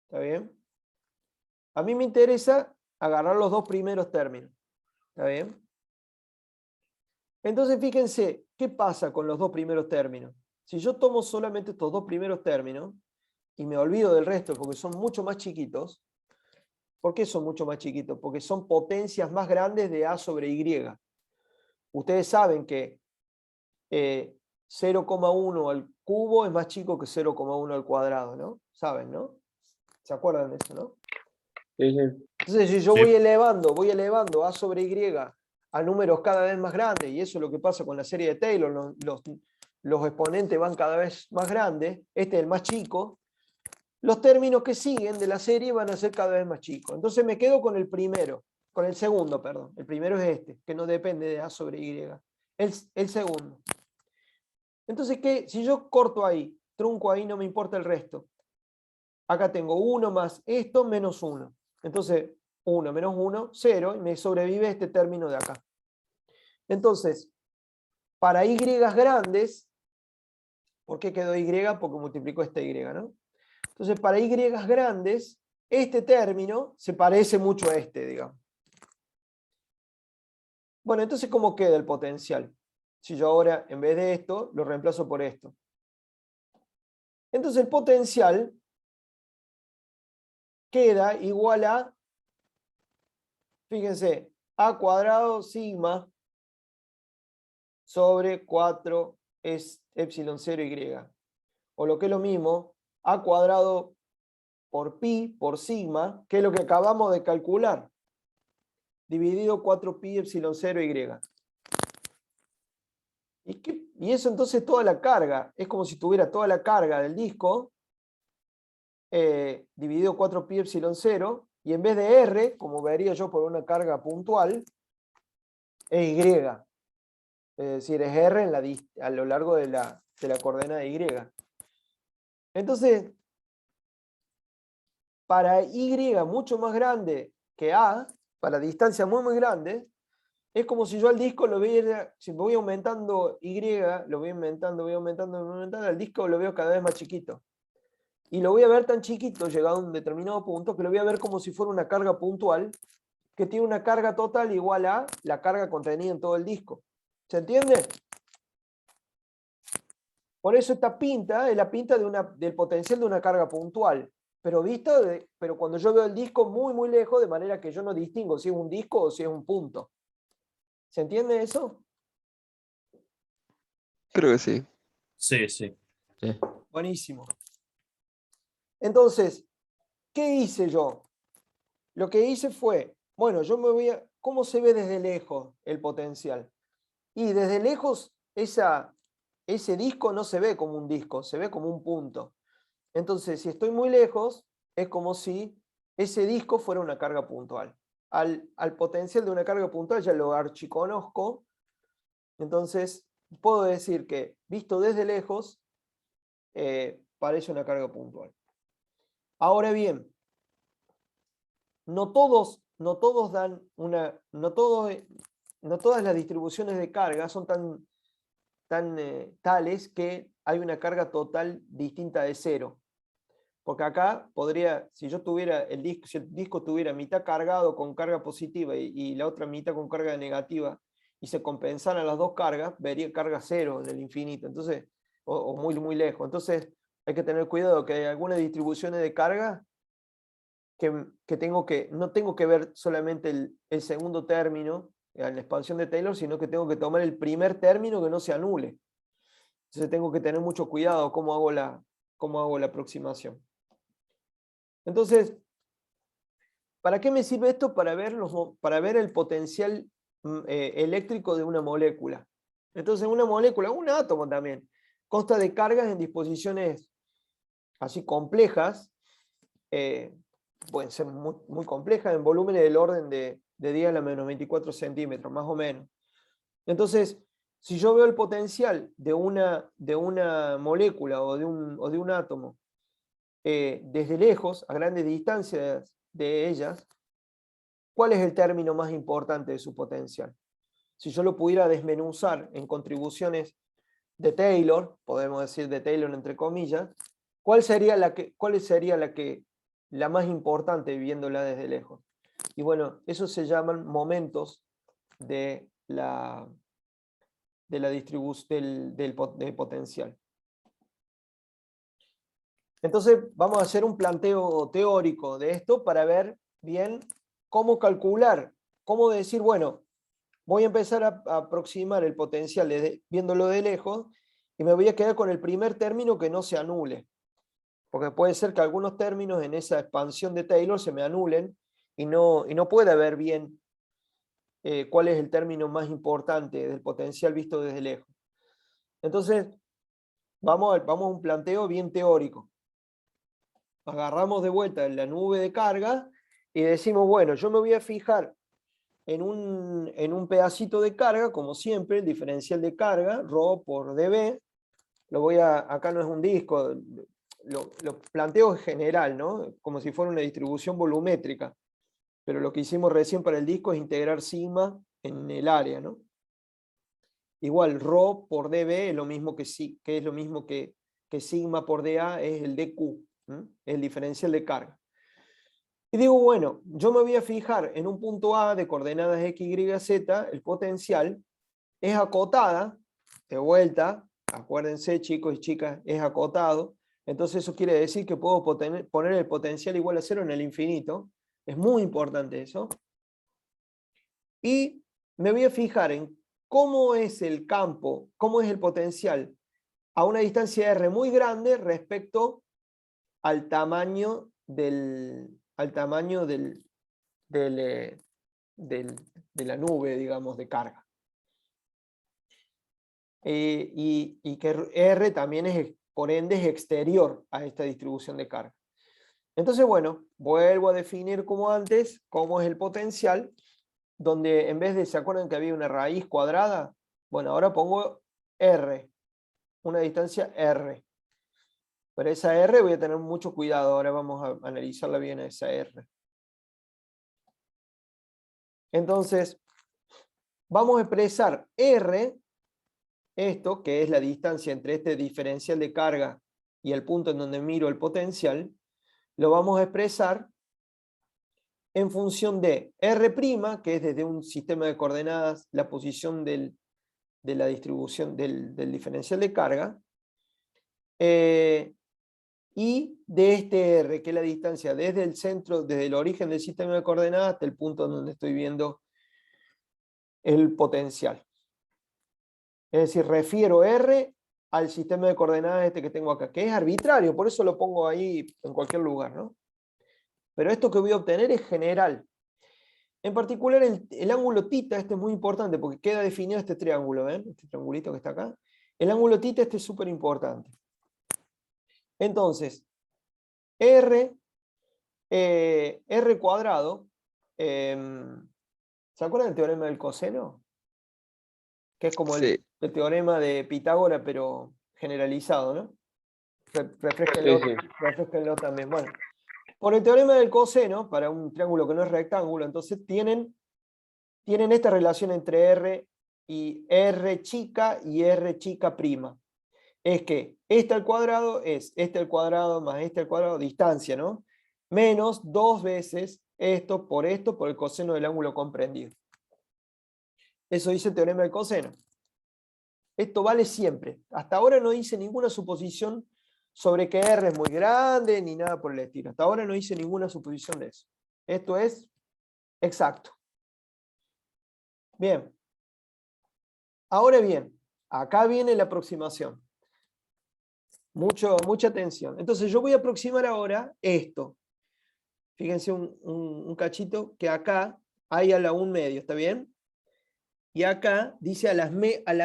¿Está bien? A mí me interesa agarrar los dos primeros términos. ¿Está bien? Entonces, fíjense, ¿qué pasa con los dos primeros términos? Si yo tomo solamente estos dos primeros términos y me olvido del resto porque son mucho más chiquitos, ¿por qué son mucho más chiquitos? Porque son potencias más grandes de A sobre Y. Ustedes saben que 0,1 al cubo es más chico que 0,1 al cuadrado, ¿no? ¿Saben, no? ¿Se acuerdan de eso, no? Sí, sí. Entonces, si yo voy elevando A sobre Y a números cada vez más grandes, y eso es lo que pasa con la serie de Taylor, los exponentes van cada vez más grandes, este es el más chico, los términos que siguen de la serie van a ser cada vez más chicos. Entonces me quedo con el segundo, perdón. El primero es este, que no depende de A sobre Y. El segundo. Entonces, ¿qué? Si yo corto ahí, trunco ahí, no me importa el resto. Acá tengo 1 más esto menos 1. Entonces, 1 menos 1, 0, y me sobrevive este término de acá. Entonces, para Y grandes, ¿por qué quedó Y? Porque multiplicó esta Y, ¿no? Entonces, para Y grandes, este término se parece mucho a este, digamos. Bueno, entonces, ¿cómo queda el potencial? Si yo ahora, en vez de esto, lo reemplazo por esto. Entonces, el potencial queda igual a, fíjense, A cuadrado sigma sobre 4 es epsilon 0 y. O lo que es lo mismo, A cuadrado por pi por sigma, que es lo que acabamos de calcular, dividido 4pi epsilon 0 y. Y eso entonces toda la carga, es como si tuviera toda la carga del disco, dividido 4pi epsilon 0, y en vez de R, como vería yo por una carga puntual, es Y. Es decir, es R a lo largo de la coordenada Y. Entonces, para Y mucho más grande que A, para distancias muy muy grandes, es como si yo al disco lo viera, si voy aumentando Y, lo voy aumentando, el disco lo veo cada vez más chiquito. Y lo voy a ver tan chiquito, llegado a un determinado punto, que lo voy a ver como si fuera una carga puntual, que tiene una carga total igual a la carga contenida en todo el disco. ¿Se entiende? Por eso esta pinta es la pinta del potencial de una carga puntual. Pero pero cuando yo veo el disco muy muy lejos, de manera que yo no distingo si es un disco o si es un punto. ¿Se entiende eso? Creo que sí. Sí, sí. Sí. Buenísimo. Entonces, ¿qué hice yo? Lo que hice fue, bueno, yo me voy a... ¿Cómo se ve desde lejos el potencial? Y desde lejos ese disco no se ve como un disco, se ve como un punto. Entonces, si estoy muy lejos, es como si ese disco fuera una carga puntual. Al potencial de una carga puntual ya lo archiconozco. Entonces, puedo decir que, visto desde lejos, parece una carga puntual. Ahora bien, no todas las distribuciones de carga son tales que hay una carga total distinta de cero. Porque acá podría, si el disco tuviera mitad cargado con carga positiva y la otra mitad con carga negativa, y se compensaran las dos cargas, vería carga cero en el infinito, entonces, o muy, muy lejos. Entonces hay que tener cuidado que hay algunas distribuciones de carga que no tengo que ver solamente el segundo término en la expansión de Taylor, sino que tengo que tomar el primer término que no se anule. Entonces tengo que tener mucho cuidado cómo hago la aproximación. Entonces, ¿para qué me sirve esto? Para ver el potencial eléctrico de una molécula. Entonces, una molécula, un átomo también, consta de cargas en disposiciones así complejas, pueden ser muy, muy complejas, en volúmenes del orden de 10 a la menos 24 centímetros, más o menos. Entonces, si yo veo el potencial de una molécula o de un átomo desde lejos, a grandes distancias de ellas, ¿cuál es el término más importante de su potencial? Si yo lo pudiera desmenuzar en contribuciones de Taylor, podemos decir de Taylor entre comillas, ¿cuál sería la más importante viéndola desde lejos? Y bueno, esos se llaman momentos de la distribución del potencial. Entonces vamos a hacer un planteo teórico de esto para ver bien cómo calcular, cómo decir, bueno, voy a empezar a aproximar el potencial viéndolo de lejos y me voy a quedar con el primer término que no se anule. Porque puede ser que algunos términos en esa expansión de Taylor se me anulen y no pueda ver bien cuál es el término más importante del potencial visto desde lejos. Entonces, vamos a un planteo bien teórico. Agarramos de vuelta la nube de carga y decimos, bueno, yo me voy a fijar en un pedacito de carga, como siempre, el diferencial de carga, ρ por dB. Acá no es un disco, lo planteo en general, ¿no? Como si fuera una distribución volumétrica. Pero lo que hicimos recién para el disco es integrar sigma en el área, ¿no? Igual, ρ por dB es lo mismo que es lo mismo que sigma por dA es el dQ, el diferencial de carga. Y digo, bueno, yo me voy a fijar en un punto A de coordenadas x, y, z, el potencial es acotada, de vuelta, acuérdense chicos y chicas, es acotado, entonces eso quiere decir que puedo poner el potencial igual a 0 en el infinito, es muy importante eso, y me voy a fijar en cómo es el campo, cómo es el potencial a una distancia R muy grande respecto al tamaño de la nube, digamos, de carga. Y que R también es, por ende, es exterior a esta distribución de carga. Entonces, bueno, vuelvo a definir como antes, cómo es el potencial, donde en vez de, ¿se acuerdan que había una raíz cuadrada? Bueno, ahora pongo R, una distancia R. Pero esa R voy a tener mucho cuidado, ahora vamos a analizarla bien a esa R. Entonces, vamos a expresar R, esto que es la distancia entre este diferencial de carga y el punto en donde miro el potencial, lo vamos a expresar en función de R', que es desde un sistema de coordenadas la posición de la distribución del diferencial de carga, y de este R, que es la distancia desde el centro, desde el origen del sistema de coordenadas hasta el punto donde estoy viendo el potencial. Es decir, refiero R al sistema de coordenadas este que tengo acá, que es arbitrario, por eso lo pongo ahí en cualquier lugar, ¿no? Pero esto que voy a obtener es general. En particular, el ángulo θ, este es muy importante porque queda definido este triángulo, ¿ven? Este triangulito que está acá. El ángulo θ este es súper importante. Entonces, R cuadrado, ¿se acuerdan del teorema del coseno? Que es como Sí. el teorema de Pitágoras, pero generalizado, ¿no? Refresquenlo, Sí, sí. refresquenlo también. Bueno, por el teorema del coseno, para un triángulo que no es rectángulo, entonces tienen esta relación entre R y R chica y R chica prima. Es que este al cuadrado es este al cuadrado más este al cuadrado, distancia, ¿no? Menos 2 veces esto por el coseno del ángulo comprendido. Eso dice el teorema del coseno. Esto vale siempre. Hasta ahora no hice ninguna suposición sobre que R es muy grande ni nada por el estilo. Hasta ahora no hice ninguna suposición de eso. Esto es exacto. Bien. Ahora bien, acá viene la aproximación. Mucha atención. Entonces yo voy a aproximar ahora esto. Fíjense un cachito que acá hay a la 1/2, ¿está bien? Y acá dice a la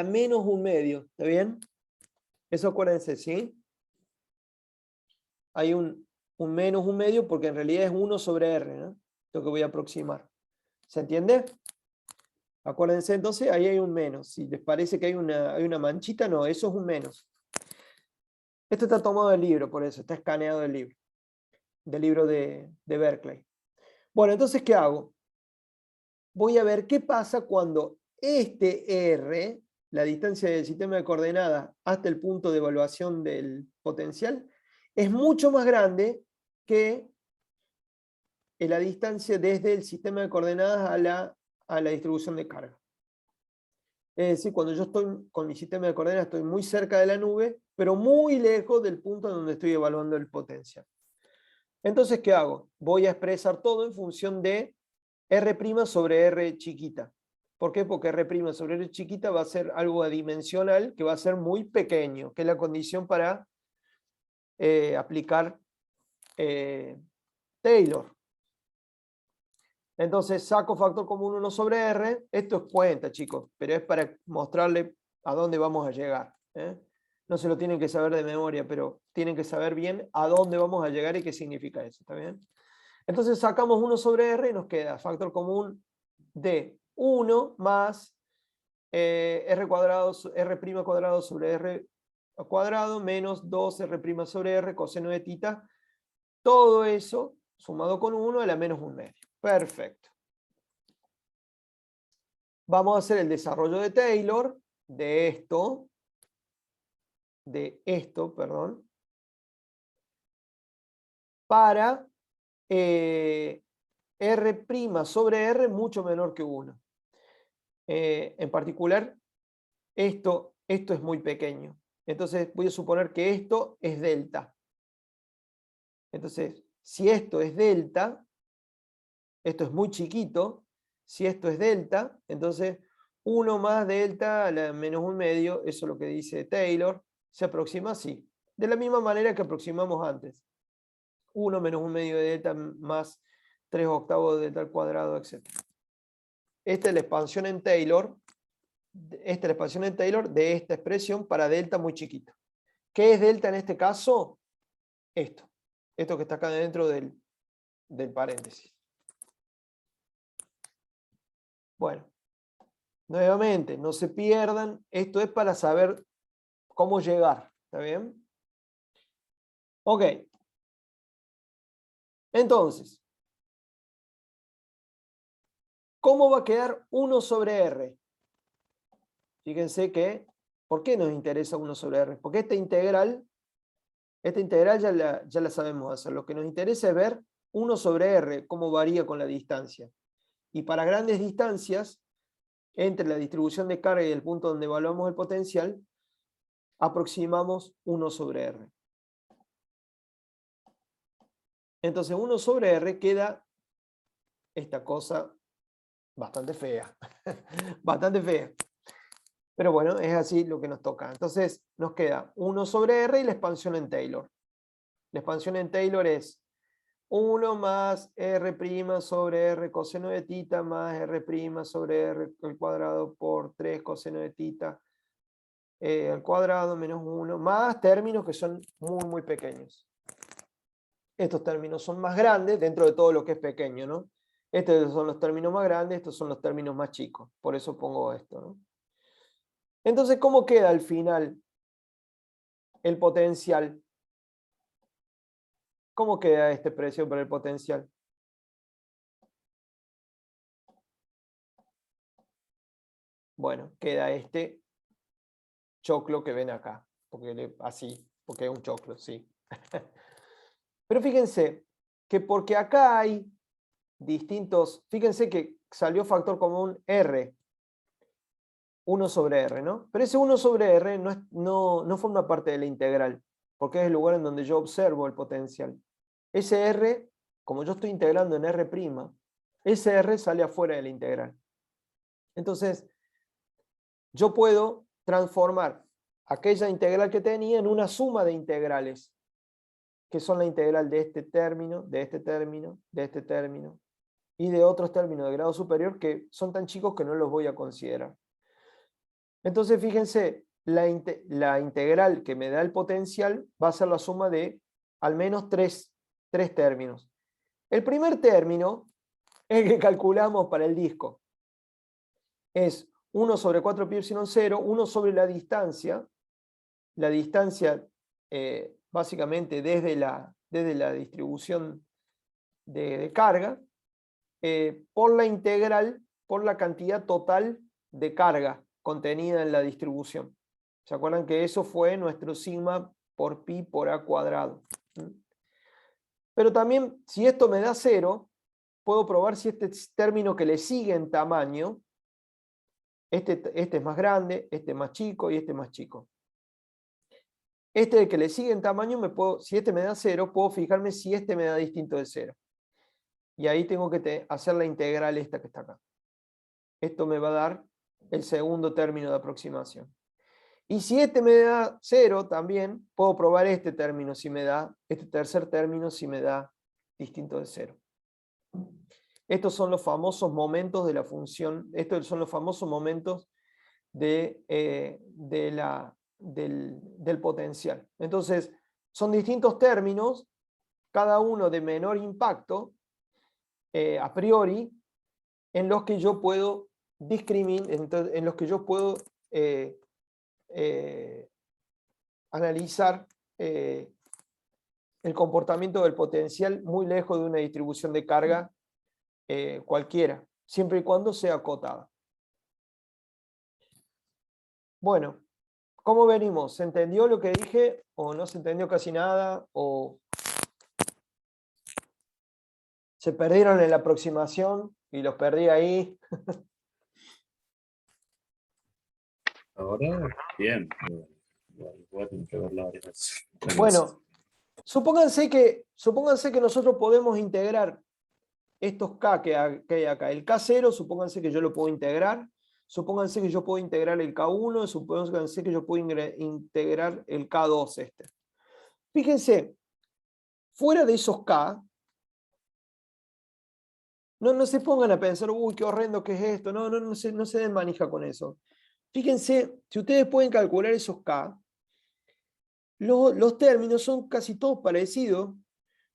menos 1/2, ¿está bien? Eso acuérdense, ¿sí? Hay un menos 1/2 porque en realidad es 1 sobre R, ¿no? Lo que voy a aproximar. ¿Se entiende? Acuérdense entonces, ahí hay un menos. Si les parece que hay una manchita, no, eso es un menos. Esto está tomado del libro, por eso, está escaneado del libro de Berkeley. Bueno, entonces, ¿qué hago? Voy a ver qué pasa cuando este R, la distancia del sistema de coordenadas hasta el punto de evaluación del potencial, es mucho más grande que la distancia desde el sistema de coordenadas a la distribución de carga. Es decir, cuando yo estoy con mi sistema de coordenadas estoy muy cerca de la nube, pero muy lejos del punto en donde estoy evaluando el potencial. Entonces, ¿qué hago? Voy a expresar todo en función de R' sobre R chiquita. ¿Por qué? Porque R' sobre R chiquita va a ser algo adimensional que va a ser muy pequeño, que es la condición para aplicar Taylor. Entonces saco factor común 1 sobre R. Esto es cuenta, chicos, pero es para mostrarle a dónde vamos a llegar. No se lo tienen que saber de memoria, pero tienen que saber bien a dónde vamos a llegar y qué significa eso. ¿Está bien? Entonces sacamos 1 sobre R y nos queda factor común de 1 más R cuadrado sobre R cuadrado menos 2R' sobre R coseno de tita. Todo eso sumado con 1 a la menos 1/2. Perfecto. Vamos a hacer el desarrollo de Taylor de esto, perdón, para R' sobre R mucho menor que 1. En particular, esto es muy pequeño. Entonces voy a suponer que esto es delta. Entonces, si esto es delta, esto es muy chiquito. Si esto es delta, entonces 1 más delta a la menos 1/2, eso es lo que dice Taylor, se aproxima así. De la misma manera que aproximamos antes. 1 menos 1/2 de delta más 3/8 de delta al cuadrado, etc. Esta es la expansión en Taylor. Esta es la expansión en Taylor de esta expresión para delta muy chiquito. ¿Qué es delta en este caso? Esto que está acá dentro del paréntesis. Bueno, nuevamente, no se pierdan, esto es para saber cómo llegar, ¿está bien? Ok. Entonces, ¿cómo va a quedar 1 sobre R? Fíjense que, ¿por qué nos interesa 1 sobre R? Porque esta integral ya la sabemos hacer. Lo que nos interesa es ver 1 sobre R, cómo varía con la distancia. Y para grandes distancias, entre la distribución de carga y el punto donde evaluamos el potencial, aproximamos 1 sobre R. Entonces 1 sobre R queda esta cosa bastante fea. Bastante fea. Pero bueno, es así lo que nos toca. Entonces nos queda 1 sobre R y la expansión en Taylor. La expansión en Taylor es 1 más R' sobre R coseno de tita más R' sobre R al cuadrado por 3 coseno de tita al cuadrado menos 1, más términos que son muy, muy pequeños. Estos términos son más grandes dentro de todo lo que es pequeño, ¿no? Estos son los términos más grandes, estos son los términos más chicos. Por eso pongo esto, ¿no? Entonces, ¿cómo queda al final el potencial? ¿Cómo queda este precio para el potencial? Bueno, queda este choclo que ven acá. Así, porque es un choclo, sí. Pero fíjense que porque acá hay distintos, fíjense que salió factor común R, 1 sobre R, ¿no? Pero ese 1 sobre R no forma parte de la integral, porque es el lugar en donde yo observo el potencial. Ese R, como yo estoy integrando en R', ese R sale afuera de la integral. Entonces, yo puedo transformar aquella integral que tenía en una suma de integrales, que son la integral de este término, de este término, de este término, y de otros términos de grado superior que son tan chicos que no los voy a considerar. Entonces, fíjense, la integral que me da el potencial va a ser la suma de al menos tres términos. El primer término es el que calculamos para el disco. Es 1 sobre 4 pi epsilon 0, 1 sobre la distancia básicamente desde la distribución de carga, por la integral, por la cantidad total de carga contenida en la distribución. ¿Se acuerdan que eso fue nuestro sigma por pi por a cuadrado? Pero también, si esto me da 0, puedo probar si este término que le sigue en tamaño, este es más grande, este es más chico y este es más chico. Este que le sigue en tamaño, si este me da 0, puedo fijarme si este me da distinto de 0. Y ahí tengo que hacer la integral esta que está acá. Esto me va a dar el segundo término de aproximación. Y si este me da 0 también, puedo probar este término, si me da, este tercer término, si me da distinto de 0. Estos son los famosos momentos de la función, estos son los famosos momentos del potencial. Entonces, son distintos términos, cada uno de menor impacto, a priori, en los que yo puedo discriminar, en los que yo puedo analizar el comportamiento del potencial muy lejos de una distribución de carga cualquiera, siempre y cuando sea acotada. Bueno, ¿cómo venimos? ¿Se entendió lo que dije o no se entendió casi nada? ¿O se perdieron en la aproximación y los perdí ahí? Ahora, bien. Voy a tener que verla varias veces. Bueno, supónganse que nosotros podemos integrar estos K que hay acá. El K0, supónganse que yo lo puedo integrar. Supónganse que yo puedo integrar el K1, supónganse que yo puedo integrar el K2 este. Fíjense, fuera de esos K, no se pongan a pensar, uy, qué horrendo que es esto. No se den manija con eso. Fíjense, si ustedes pueden calcular esos K, los términos son casi todos parecidos,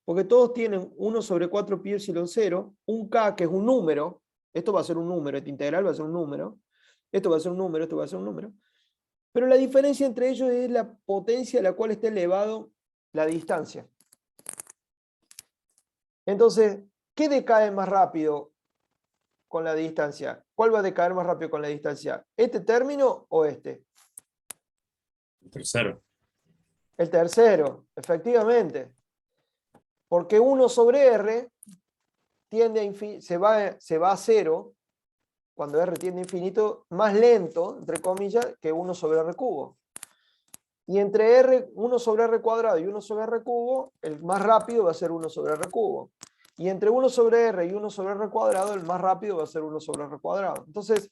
porque todos tienen 1 sobre 4 pi epsilon 0, un K que es un número, esto va a ser un número, este integral va a ser un número, esto va a ser un número, esto va a ser un número, pero la diferencia entre ellos es la potencia a la cual está elevado la distancia. Entonces, ¿qué decae más rápido con la distancia? ¿Cuál va a decaer más rápido con la distancia? ¿Este término o este? El tercero. El tercero, efectivamente. Porque 1 sobre R tiende se va a cero, cuando R tiende a infinito, más lento, entre comillas, que 1 sobre R cubo. Y entre R, 1 sobre R cuadrado y 1 sobre R cubo, el más rápido va a ser 1 sobre R cubo. Y entre 1 sobre R y 1 sobre R cuadrado, el más rápido va a ser 1 sobre R cuadrado. Entonces,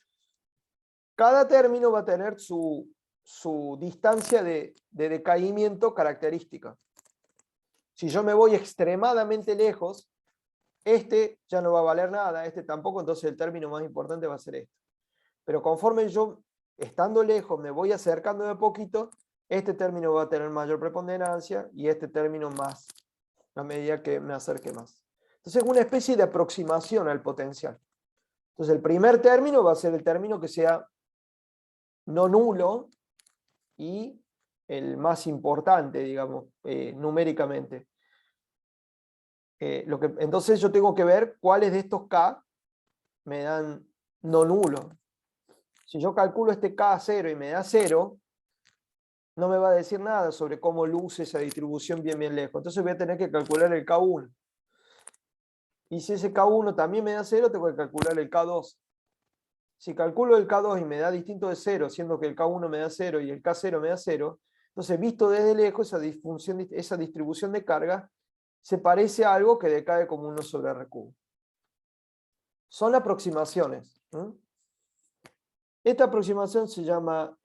cada término va a tener su distancia de decaimiento característica. Si yo me voy extremadamente lejos, este ya no va a valer nada, este tampoco, entonces el término más importante va a ser este. Pero conforme yo, estando lejos, me voy acercando de poquito, este término va a tener mayor preponderancia y este término más, a medida que me acerque más. Entonces es una especie de aproximación al potencial. Entonces el primer término va a ser el término que sea no nulo y el más importante, digamos, numéricamente. Entonces yo tengo que ver cuáles de estos K me dan no nulo. Si yo calculo este K0 y me da 0, no me va a decir nada sobre cómo luce esa distribución bien lejos. Entonces voy a tener que calcular el K1. Y si ese K1 también me da 0, tengo que calcular el K2. Si calculo el K2 y me da distinto de 0, siendo que el K1 me da 0 y el K0 me da 0, entonces visto desde lejos esa distribución de carga se parece a algo que decae como 1 sobre R cubo. Son aproximaciones. Esta aproximación se llama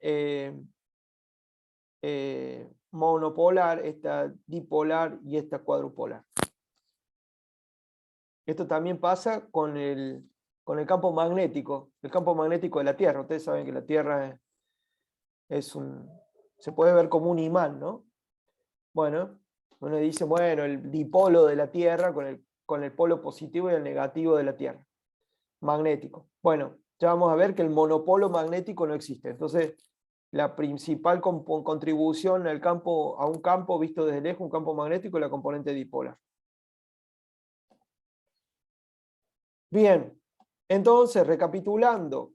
monopolar, esta dipolar y esta cuadrupolar. Esto también pasa con el campo magnético de la Tierra. Ustedes saben que la Tierra se puede ver como un imán, ¿no? Bueno, uno dice, bueno, el dipolo de la Tierra con el polo positivo y el negativo de la Tierra. Magnético. Bueno, ya vamos a ver que el monopolo magnético no existe. Entonces, la principal contribución a un campo visto desde lejos, un campo magnético, es la componente dipolar. Bien, entonces, recapitulando,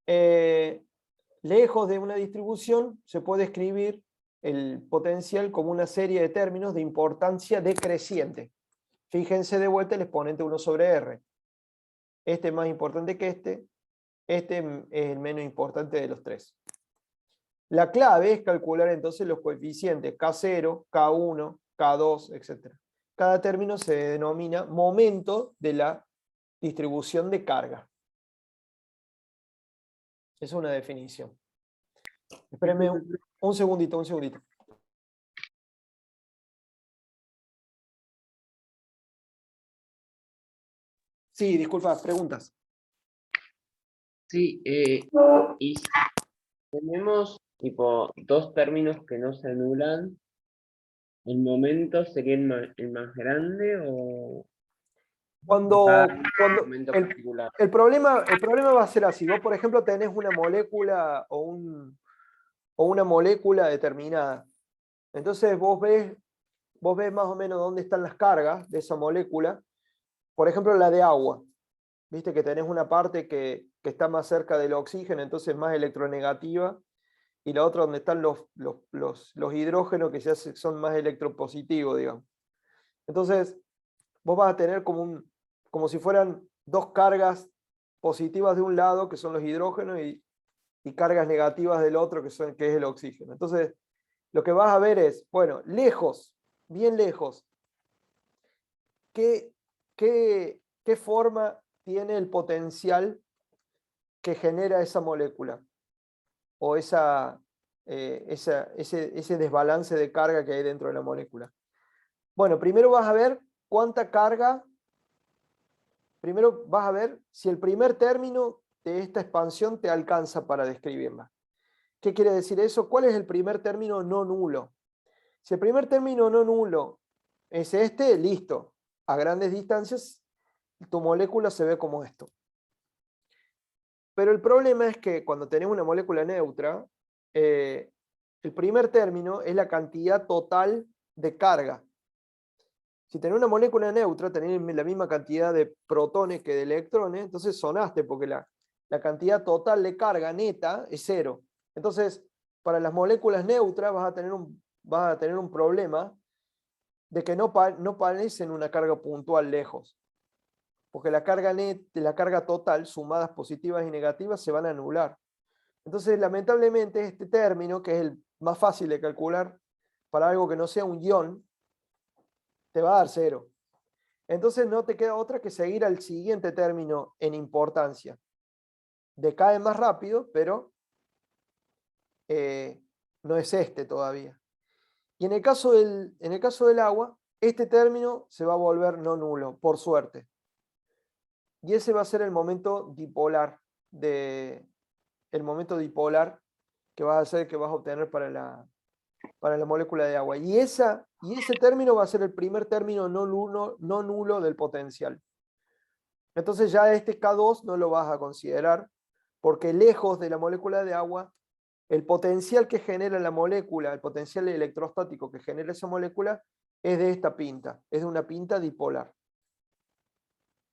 lejos de una distribución se puede escribir el potencial como una serie de términos de importancia decreciente. Fíjense de vuelta el exponente 1 sobre R. Este es más importante que este es el menos importante de los tres. La clave es calcular entonces los coeficientes K0, K1, K2, etc. Cada término se denomina momento de la distribución de carga. Es una definición. Espérenme un segundito. Sí, disculpa, preguntas. Sí, y si tenemos tipo dos términos que no se anulan, ¿el momento sería el más grande o Cuando, cada cuando momento particular? el problema va a ser así. Vos, por ejemplo, tenés una molécula o una molécula determinada. Entonces vos ves más o menos dónde están las cargas de esa molécula. Por ejemplo, la de agua. Viste que tenés una parte que está más cerca del oxígeno, entonces más electronegativa, y la otra donde están los hidrógenos que son más electropositivos, digamos. Entonces, vos vas a tener como si fueran dos cargas positivas de un lado, que son los hidrógenos, y cargas negativas del otro, que es el oxígeno. Entonces, lo que vas a ver es, bueno, lejos, bien lejos, ¿qué forma tiene el potencial que genera esa molécula? O ese desbalance de carga que hay dentro de la molécula. Bueno, primero vas a ver cuánta carga, primero vas a ver si el primer término de esta expansión te alcanza para describirla. ¿Qué quiere decir eso? ¿Cuál es el primer término no nulo? Si el primer término no nulo es este, listo. A grandes distancias, tu molécula se ve como esto. Pero el problema es que cuando tenés una molécula neutra, el primer término es la cantidad total de carga. Si tenés una molécula neutra, tenés la misma cantidad de protones que de electrones, entonces sonaste, porque la cantidad total de carga neta es cero. Entonces, para las moléculas neutras vas a tener un problema de que no parecen una carga puntual lejos. Porque la carga total, sumadas positivas y negativas, se van a anular. Entonces, lamentablemente, este término, que es el más fácil de calcular para algo que no sea un ion, te va a dar cero. Entonces, no te queda otra que seguir al siguiente término en importancia. Decae más rápido, pero no es este todavía. Y en el caso del agua, este término se va a volver no nulo, por suerte. Y ese va a ser el momento dipolar que vas a hacer, que vas a obtener para la molécula de agua. Y ese término va a ser el primer término no nulo del potencial. Entonces ya este K2 no lo vas a considerar, porque lejos de la molécula de agua, el potencial que genera la molécula, el potencial electrostático que genera esa molécula, es de esta pinta, es de una pinta dipolar.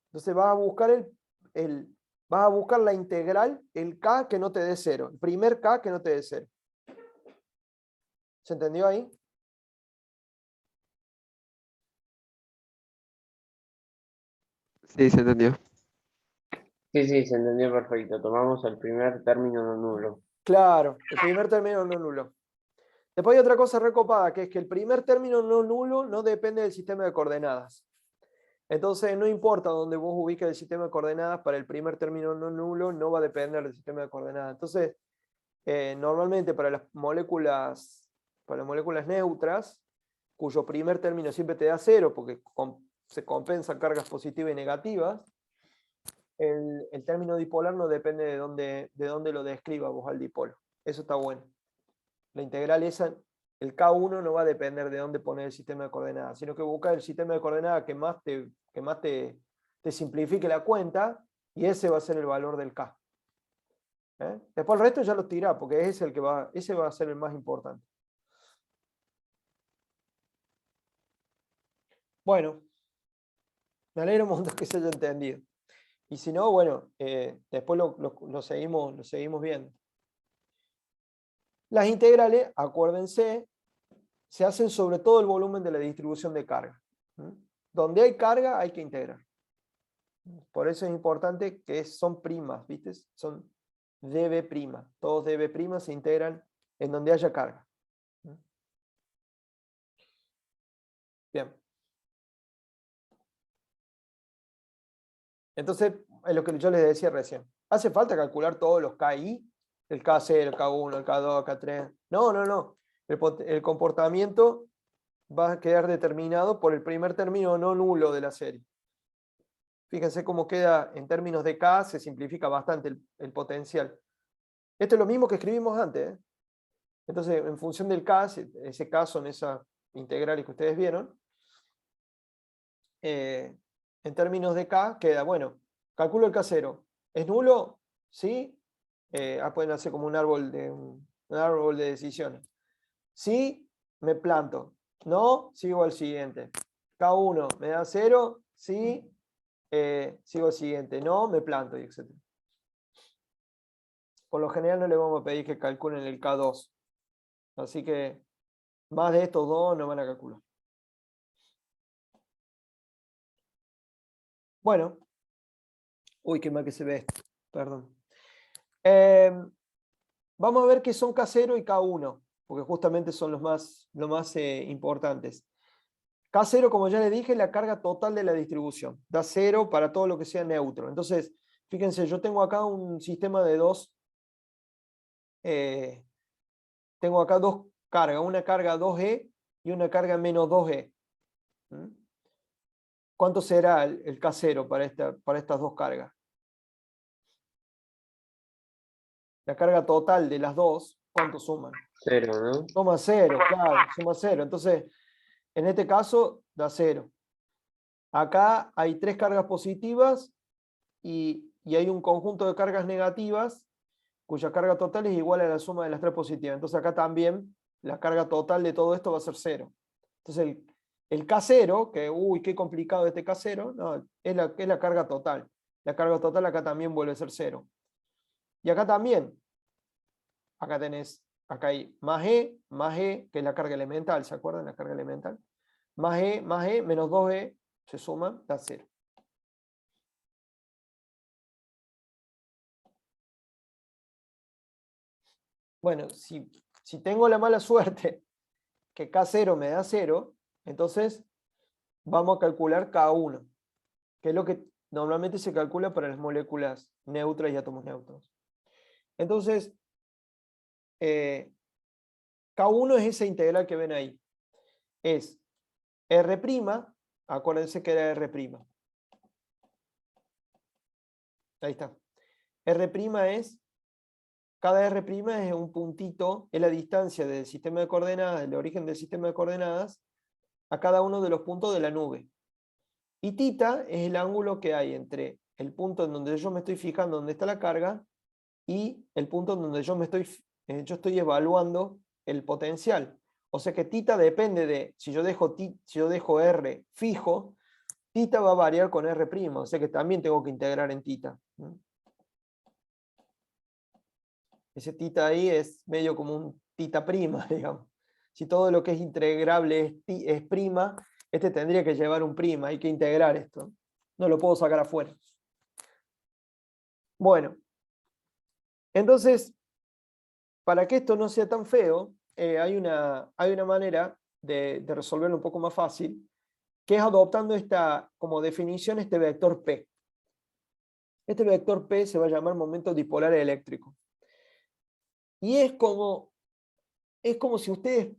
Entonces vas a buscar la integral, el K que no te dé cero, el primer K que no te dé cero. ¿Se entendió ahí? Sí, se entendió. Sí, se entendió perfecto. Tomamos el primer término no nulo. Claro, el primer término no nulo. Después hay otra cosa recopada, que es que el primer término no nulo no depende del sistema de coordenadas. Entonces, no importa dónde vos ubiques el sistema de coordenadas, para el primer término no nulo no va a depender del sistema de coordenadas. Entonces, normalmente para las moléculas neutras, cuyo primer término siempre te da cero, porque se compensan cargas positivas y negativas, el término dipolar no depende de dónde lo describa vos al dipolo. Eso está bueno. La integral esa, el K1 no va a depender de dónde poner el sistema de coordenadas, sino que buscar el sistema de coordenadas que más te simplifique la cuenta, y ese va a ser el valor del K. Después el resto ya lo tirá, porque ese va a ser el más importante. Bueno, me alegro un montón que se haya entendido. Y si no, bueno, después lo seguimos viendo. Las integrales, acuérdense, se hacen sobre todo el volumen de la distribución de carga. Donde hay carga hay que integrar. Por eso es importante que son primas, ¿viste? Son dB'. Todos dB' se integran en donde haya carga. Bien. Entonces, es lo que yo les decía recién. ¿Hace falta calcular todos los KI? El K0, el K1, el K2, el K3. No. El comportamiento va a quedar determinado por el primer término no nulo de la serie. Fíjense cómo queda en términos de K, se simplifica bastante el potencial. Esto es lo mismo que escribimos antes, ¿eh? Entonces, en función del K, ese K son esas integrales que ustedes vieron, en términos de K queda, bueno, calculo el K0. ¿Es nulo? ¿Sí? Pueden hacer como un árbol de decisiones. Sí, me planto. No, sigo al siguiente. K1 me da 0, sí, sigo al siguiente. No, me planto, y etc. Por lo general no le vamos a pedir que calculen el K2. Así que más de estos dos no van a calcular. Bueno. Uy, qué mal que se ve esto. Perdón. Vamos a ver qué son K0 y K1, porque justamente son los más importantes. K0, como ya les dije, es la carga total de la distribución. Da 0 para todo lo que sea neutro. Entonces, fíjense, yo tengo acá un sistema de dos. Tengo acá dos cargas, una carga 2e y una carga menos 2e. ¿Cuánto será el K0 para estas dos cargas? La carga total de las dos, ¿cuánto suman? 0, ¿no? Suma 0, claro, suma 0. Entonces, en este caso, da 0. Acá hay tres cargas positivas y hay un conjunto de cargas negativas cuya carga total es igual a la suma de las tres positivas. Entonces acá también la carga total de todo esto va a ser 0. Entonces el K0, que uy, qué complicado este K0, no, es la carga total. La carga total acá también vuelve a ser 0. Y acá también, acá hay más E, que es la carga elemental, ¿se acuerdan? La carga elemental. Más E, menos 2E, se suman, da 0. Bueno, si tengo la mala suerte que K0 me da 0, entonces vamos a calcular K1, que es lo que normalmente se calcula para las moléculas neutras y átomos neutros. Entonces, K1 es esa integral que ven ahí. Es R', acuérdense que era R'. Ahí está. R' es, cada R' es un puntito, es la distancia del sistema de coordenadas, del origen del sistema de coordenadas, a cada uno de los puntos de la nube. Y θ es el ángulo que hay entre el punto en donde yo me estoy fijando donde está la carga y el punto en donde yo estoy evaluando el potencial. O sea que θ depende de, si yo dejo R fijo, θ va a variar con R', o sea que también tengo que integrar en θ. Ese θ ahí es medio como un θ', digamos. Si todo lo que es integrable es prima, este tendría que llevar un prima, hay que integrar esto. No lo puedo sacar afuera. Bueno, entonces, para que esto no sea tan feo, hay una manera de resolverlo un poco más fácil, que es adoptando como definición este vector P. Este vector P se va a llamar momento dipolar eléctrico. Y es como si ustedes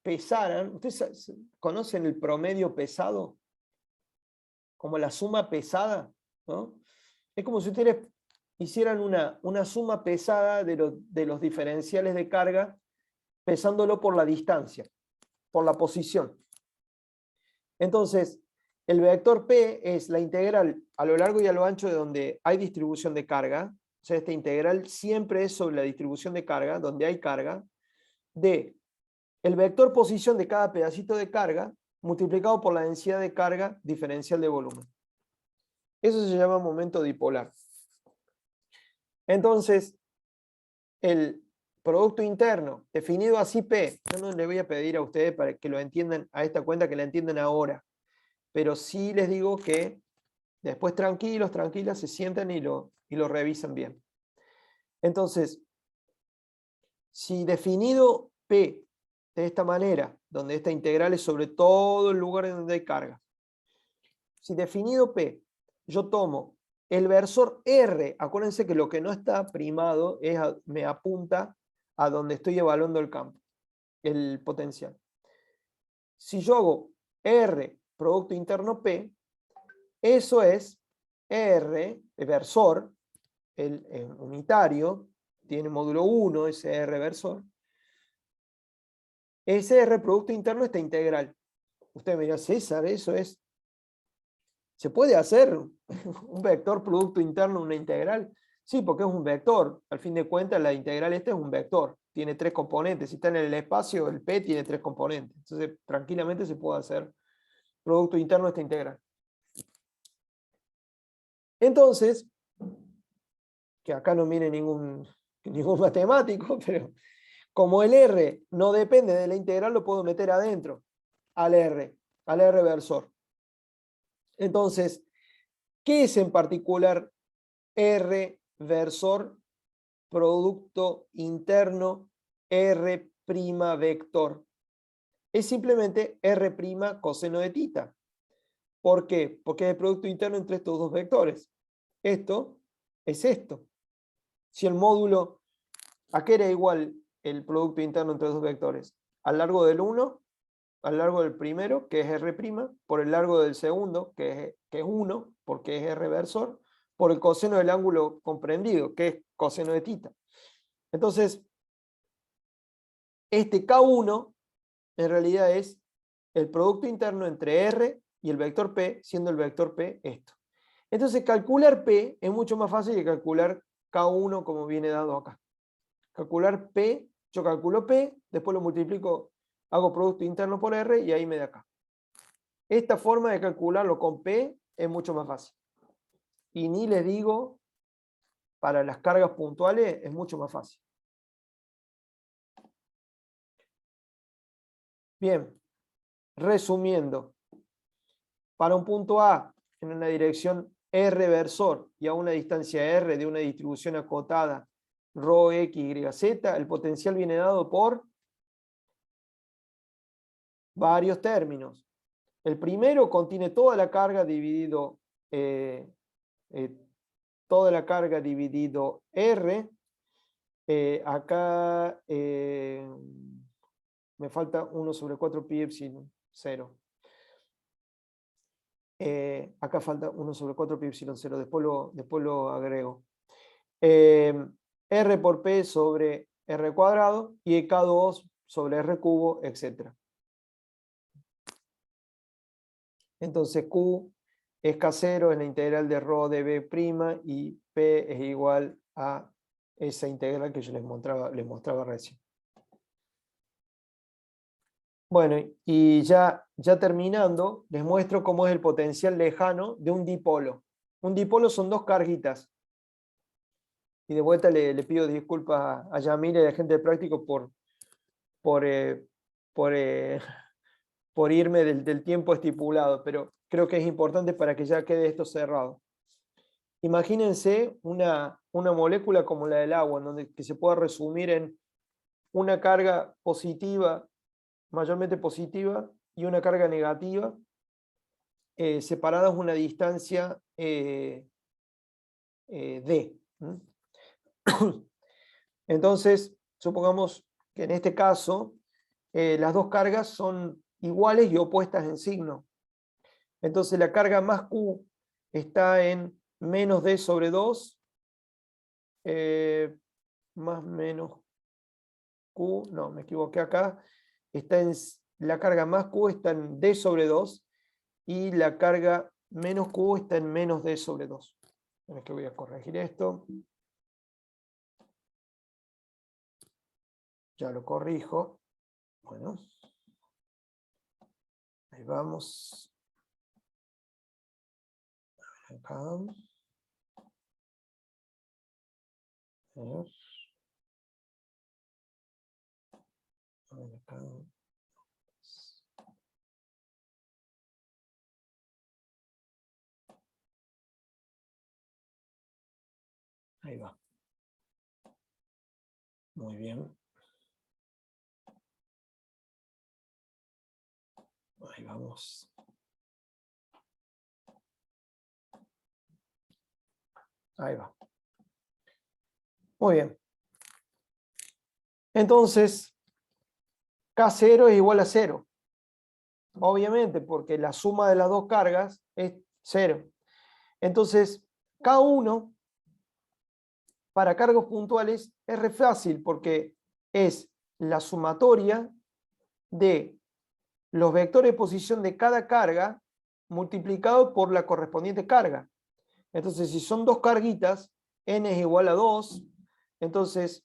pesaran, ¿ustedes conocen el promedio pesado? Como la suma pesada, ¿no? Es como si ustedes hicieran una suma pesada de los diferenciales de carga, pesándolo por la distancia, por la posición. Entonces, el vector P es la integral a lo largo y a lo ancho de donde hay distribución de carga. O sea, esta integral siempre es sobre la distribución de carga, donde hay carga, de el vector posición de cada pedacito de carga multiplicado por la densidad de carga diferencial de volumen. Eso se llama momento dipolar. Entonces, el producto interno definido así P, yo no le voy a pedir a ustedes para que lo entiendan a esta cuenta, que la entiendan ahora, pero sí les digo que después tranquilas, se sientan y lo revisan bien. Entonces, si definido P de esta manera, donde esta integral es sobre todo el lugar en donde hay carga, si definido P, yo tomo el versor R, acuérdense que lo que no está primado me apunta a donde estoy evaluando el campo, el potencial. Si yo hago R, producto interno P, eso es R, el versor, el unitario, tiene módulo 1, ese R versor. Ese R producto interno está integral. Usted me dirá, César, eso es... ¿Se puede hacer un vector producto interno una integral? Sí, porque es un vector. Al fin de cuentas, la integral es un vector. Tiene 3 componentes. Si está en el espacio, el P tiene 3 componentes. Entonces, tranquilamente se puede hacer producto interno esta integral. Entonces, que acá no viene ningún matemático, pero como el R no depende de la integral, lo puedo meter adentro, al R versor. Entonces, ¿qué es en particular R versor producto interno R' vector? Es simplemente R' coseno de tita. ¿Por qué? Porque es el producto interno entre estos dos vectores. Esto es esto. Si el módulo, ¿a qué era igual el producto interno entre los dos vectores? Al largo del 1, al largo del primero, que es R', por el largo del segundo, que es 1, porque es R versor, por el coseno del ángulo comprendido, que es coseno de tita. Entonces, este K1 en realidad es el producto interno entre R y el vector P, siendo el vector P esto. Entonces, calcular P es mucho más fácil que calcular K1 como viene dado acá. Calcular P, yo calculo P, después lo multiplico, hago producto interno por R y ahí me da acá. Esta forma de calcularlo con P es mucho más fácil. Y ni les digo, para las cargas puntuales es mucho más fácil. Bien, resumiendo, para un punto A en una dirección R versor y a una distancia R de una distribución acotada ρ, x, y, z, el potencial viene dado por varios términos. El primero contiene toda la carga dividido R. Acá me falta 1 sobre 4 pi epsilon 0. Acá falta 1 sobre 4 pi epsilon 0, después lo agrego. R por P sobre R cuadrado y K2 sobre R cubo, etc. Entonces Q es K0, es la integral de ρ de B' y P es igual a esa integral que yo les mostraba recién. Bueno, y ya terminando, les muestro cómo es el potencial lejano de un dipolo. Un dipolo son dos carguitas. Y de vuelta le pido disculpas a Yamil y a la gente de práctico por irme del tiempo estipulado, pero creo que es importante para que ya quede esto cerrado. Imagínense una molécula como la del agua, que se pueda resumir en una carga positiva, mayormente positiva, y una carga negativa, separadas una distancia d. Entonces, supongamos que en este caso las dos cargas son iguales y opuestas en signo. Entonces la carga más Q está en menos D sobre 2, más menos Q, no, me equivoqué acá, la carga más Q está en D sobre 2 y la carga menos Q está en menos D sobre 2. Es que voy a corregir esto. Ya lo corrijo. Bueno. Ahí vamos. Acá. A ver. A ver acá. Ahí va. Muy bien. Ahí vamos. Ahí va. Muy bien. Entonces, K0 es igual a 0. Obviamente, porque la suma de las dos cargas es 0. Entonces, K1 para cargos puntuales es re fácil porque es la sumatoria de los vectores de posición de cada carga multiplicado por la correspondiente carga. Entonces, si son dos carguitas, n es igual a 2, entonces,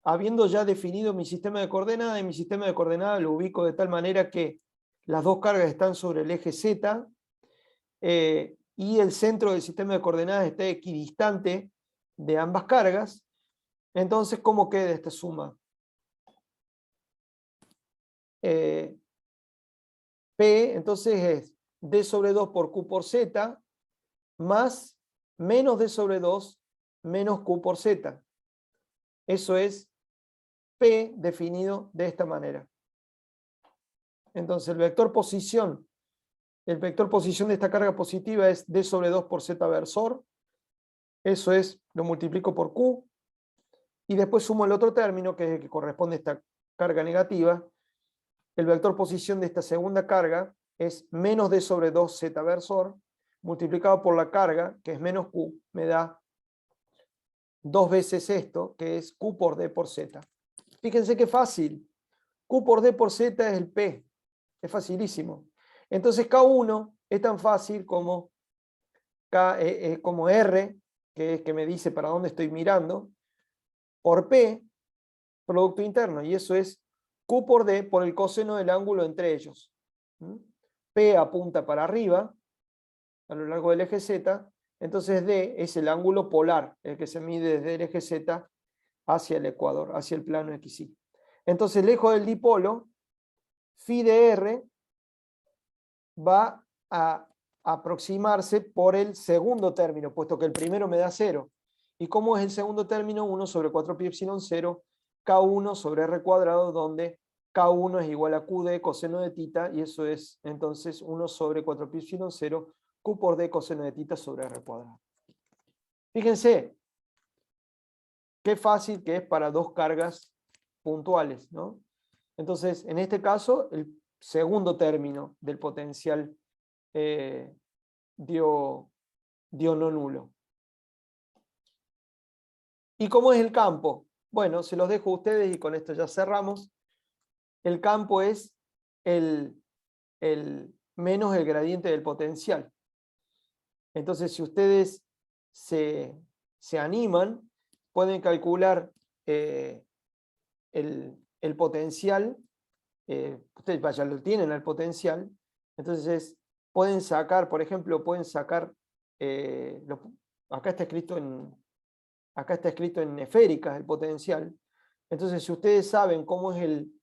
habiendo ya definido mi sistema de coordenadas, en mi sistema de coordenadas lo ubico de tal manera que las dos cargas están sobre el eje Z, y el centro del sistema de coordenadas está equidistante de ambas cargas. Entonces, ¿cómo queda esta suma? P, entonces es D sobre 2 por Q por Z, más menos D sobre 2 menos Q por Z. Eso es P definido de esta manera. Entonces, el vector posición de esta carga positiva es D sobre 2 por Z versor. Eso es, lo multiplico por Q. Y después sumo el otro término, que es el que corresponde a esta carga negativa. El vector posición de esta segunda carga es menos D sobre 2 Z versor, multiplicado por la carga, que es menos Q, me da dos veces esto, que es Q por D por Z. Fíjense qué fácil. Q por D por Z es el P. Es facilísimo. Entonces K1 es tan fácil como, como R, que es que me dice para dónde estoy mirando, por P, producto interno. Y eso es Q por D por el coseno del ángulo entre ellos. P apunta para arriba, a lo largo del eje Z. Entonces D es el ángulo polar, el que se mide desde el eje Z hacia el ecuador, hacia el plano XY. Entonces, lejos del dipolo, phi de R va a aproximarse por el segundo término, puesto que el primero me da 0. ¿Y cómo es el segundo término? 1 sobre 4 pi epsilon 0, K1 sobre R cuadrado, donde K1 es igual a QD coseno de tita, y eso es entonces 1 sobre 4 pi epsilon 0, Q por D coseno de tita sobre R cuadrado. Fíjense, qué fácil que es para dos cargas puntuales, ¿no? Entonces, en este caso, el segundo término del potencial dio no nulo. ¿Y cómo es el campo? Bueno, se los dejo a ustedes y con esto ya cerramos. El campo es el menos el gradiente del potencial. Entonces, si ustedes se animan, pueden calcular el potencial. Ustedes ya lo tienen al potencial. Entonces, pueden sacar, por ejemplo, acá está escrito en esféricas el potencial. Entonces, si ustedes saben cómo es el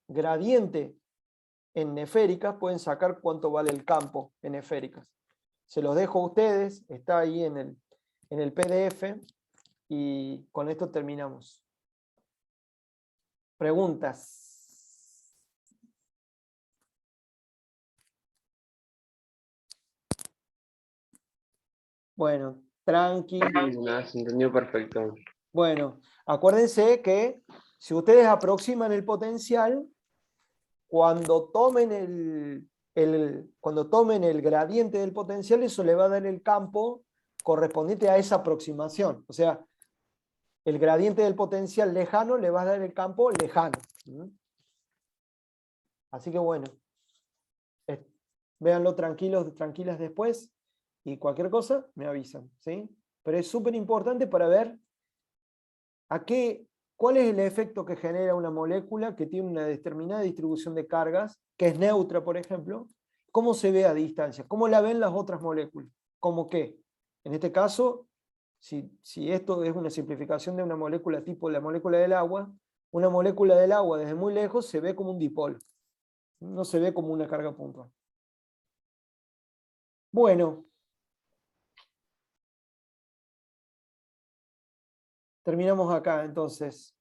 gradiente en esféricas, pueden sacar cuánto vale el campo en esféricas. Se los dejo a ustedes, está ahí en el PDF, y con esto terminamos. ¿Preguntas? Bueno, tranqui. Nada, se entendió perfecto. Bueno, acuérdense que si ustedes aproximan el potencial, cuando tomen el gradiente del potencial, eso le va a dar el campo correspondiente a esa aproximación. O sea, el gradiente del potencial lejano le va a dar el campo lejano. Así que bueno, véanlo tranquilas después, y cualquier cosa me avisan, ¿sí? Pero es súper importante para ver cuál es el efecto que genera una molécula que tiene una determinada distribución de cargas, que es neutra, por ejemplo, cómo se ve a distancia, cómo la ven las otras moléculas, como que, en este caso, si esto es una simplificación de una molécula tipo la molécula del agua, una molécula del agua desde muy lejos se ve como un dipolo, no se ve como una carga puntual. Bueno, terminamos acá entonces.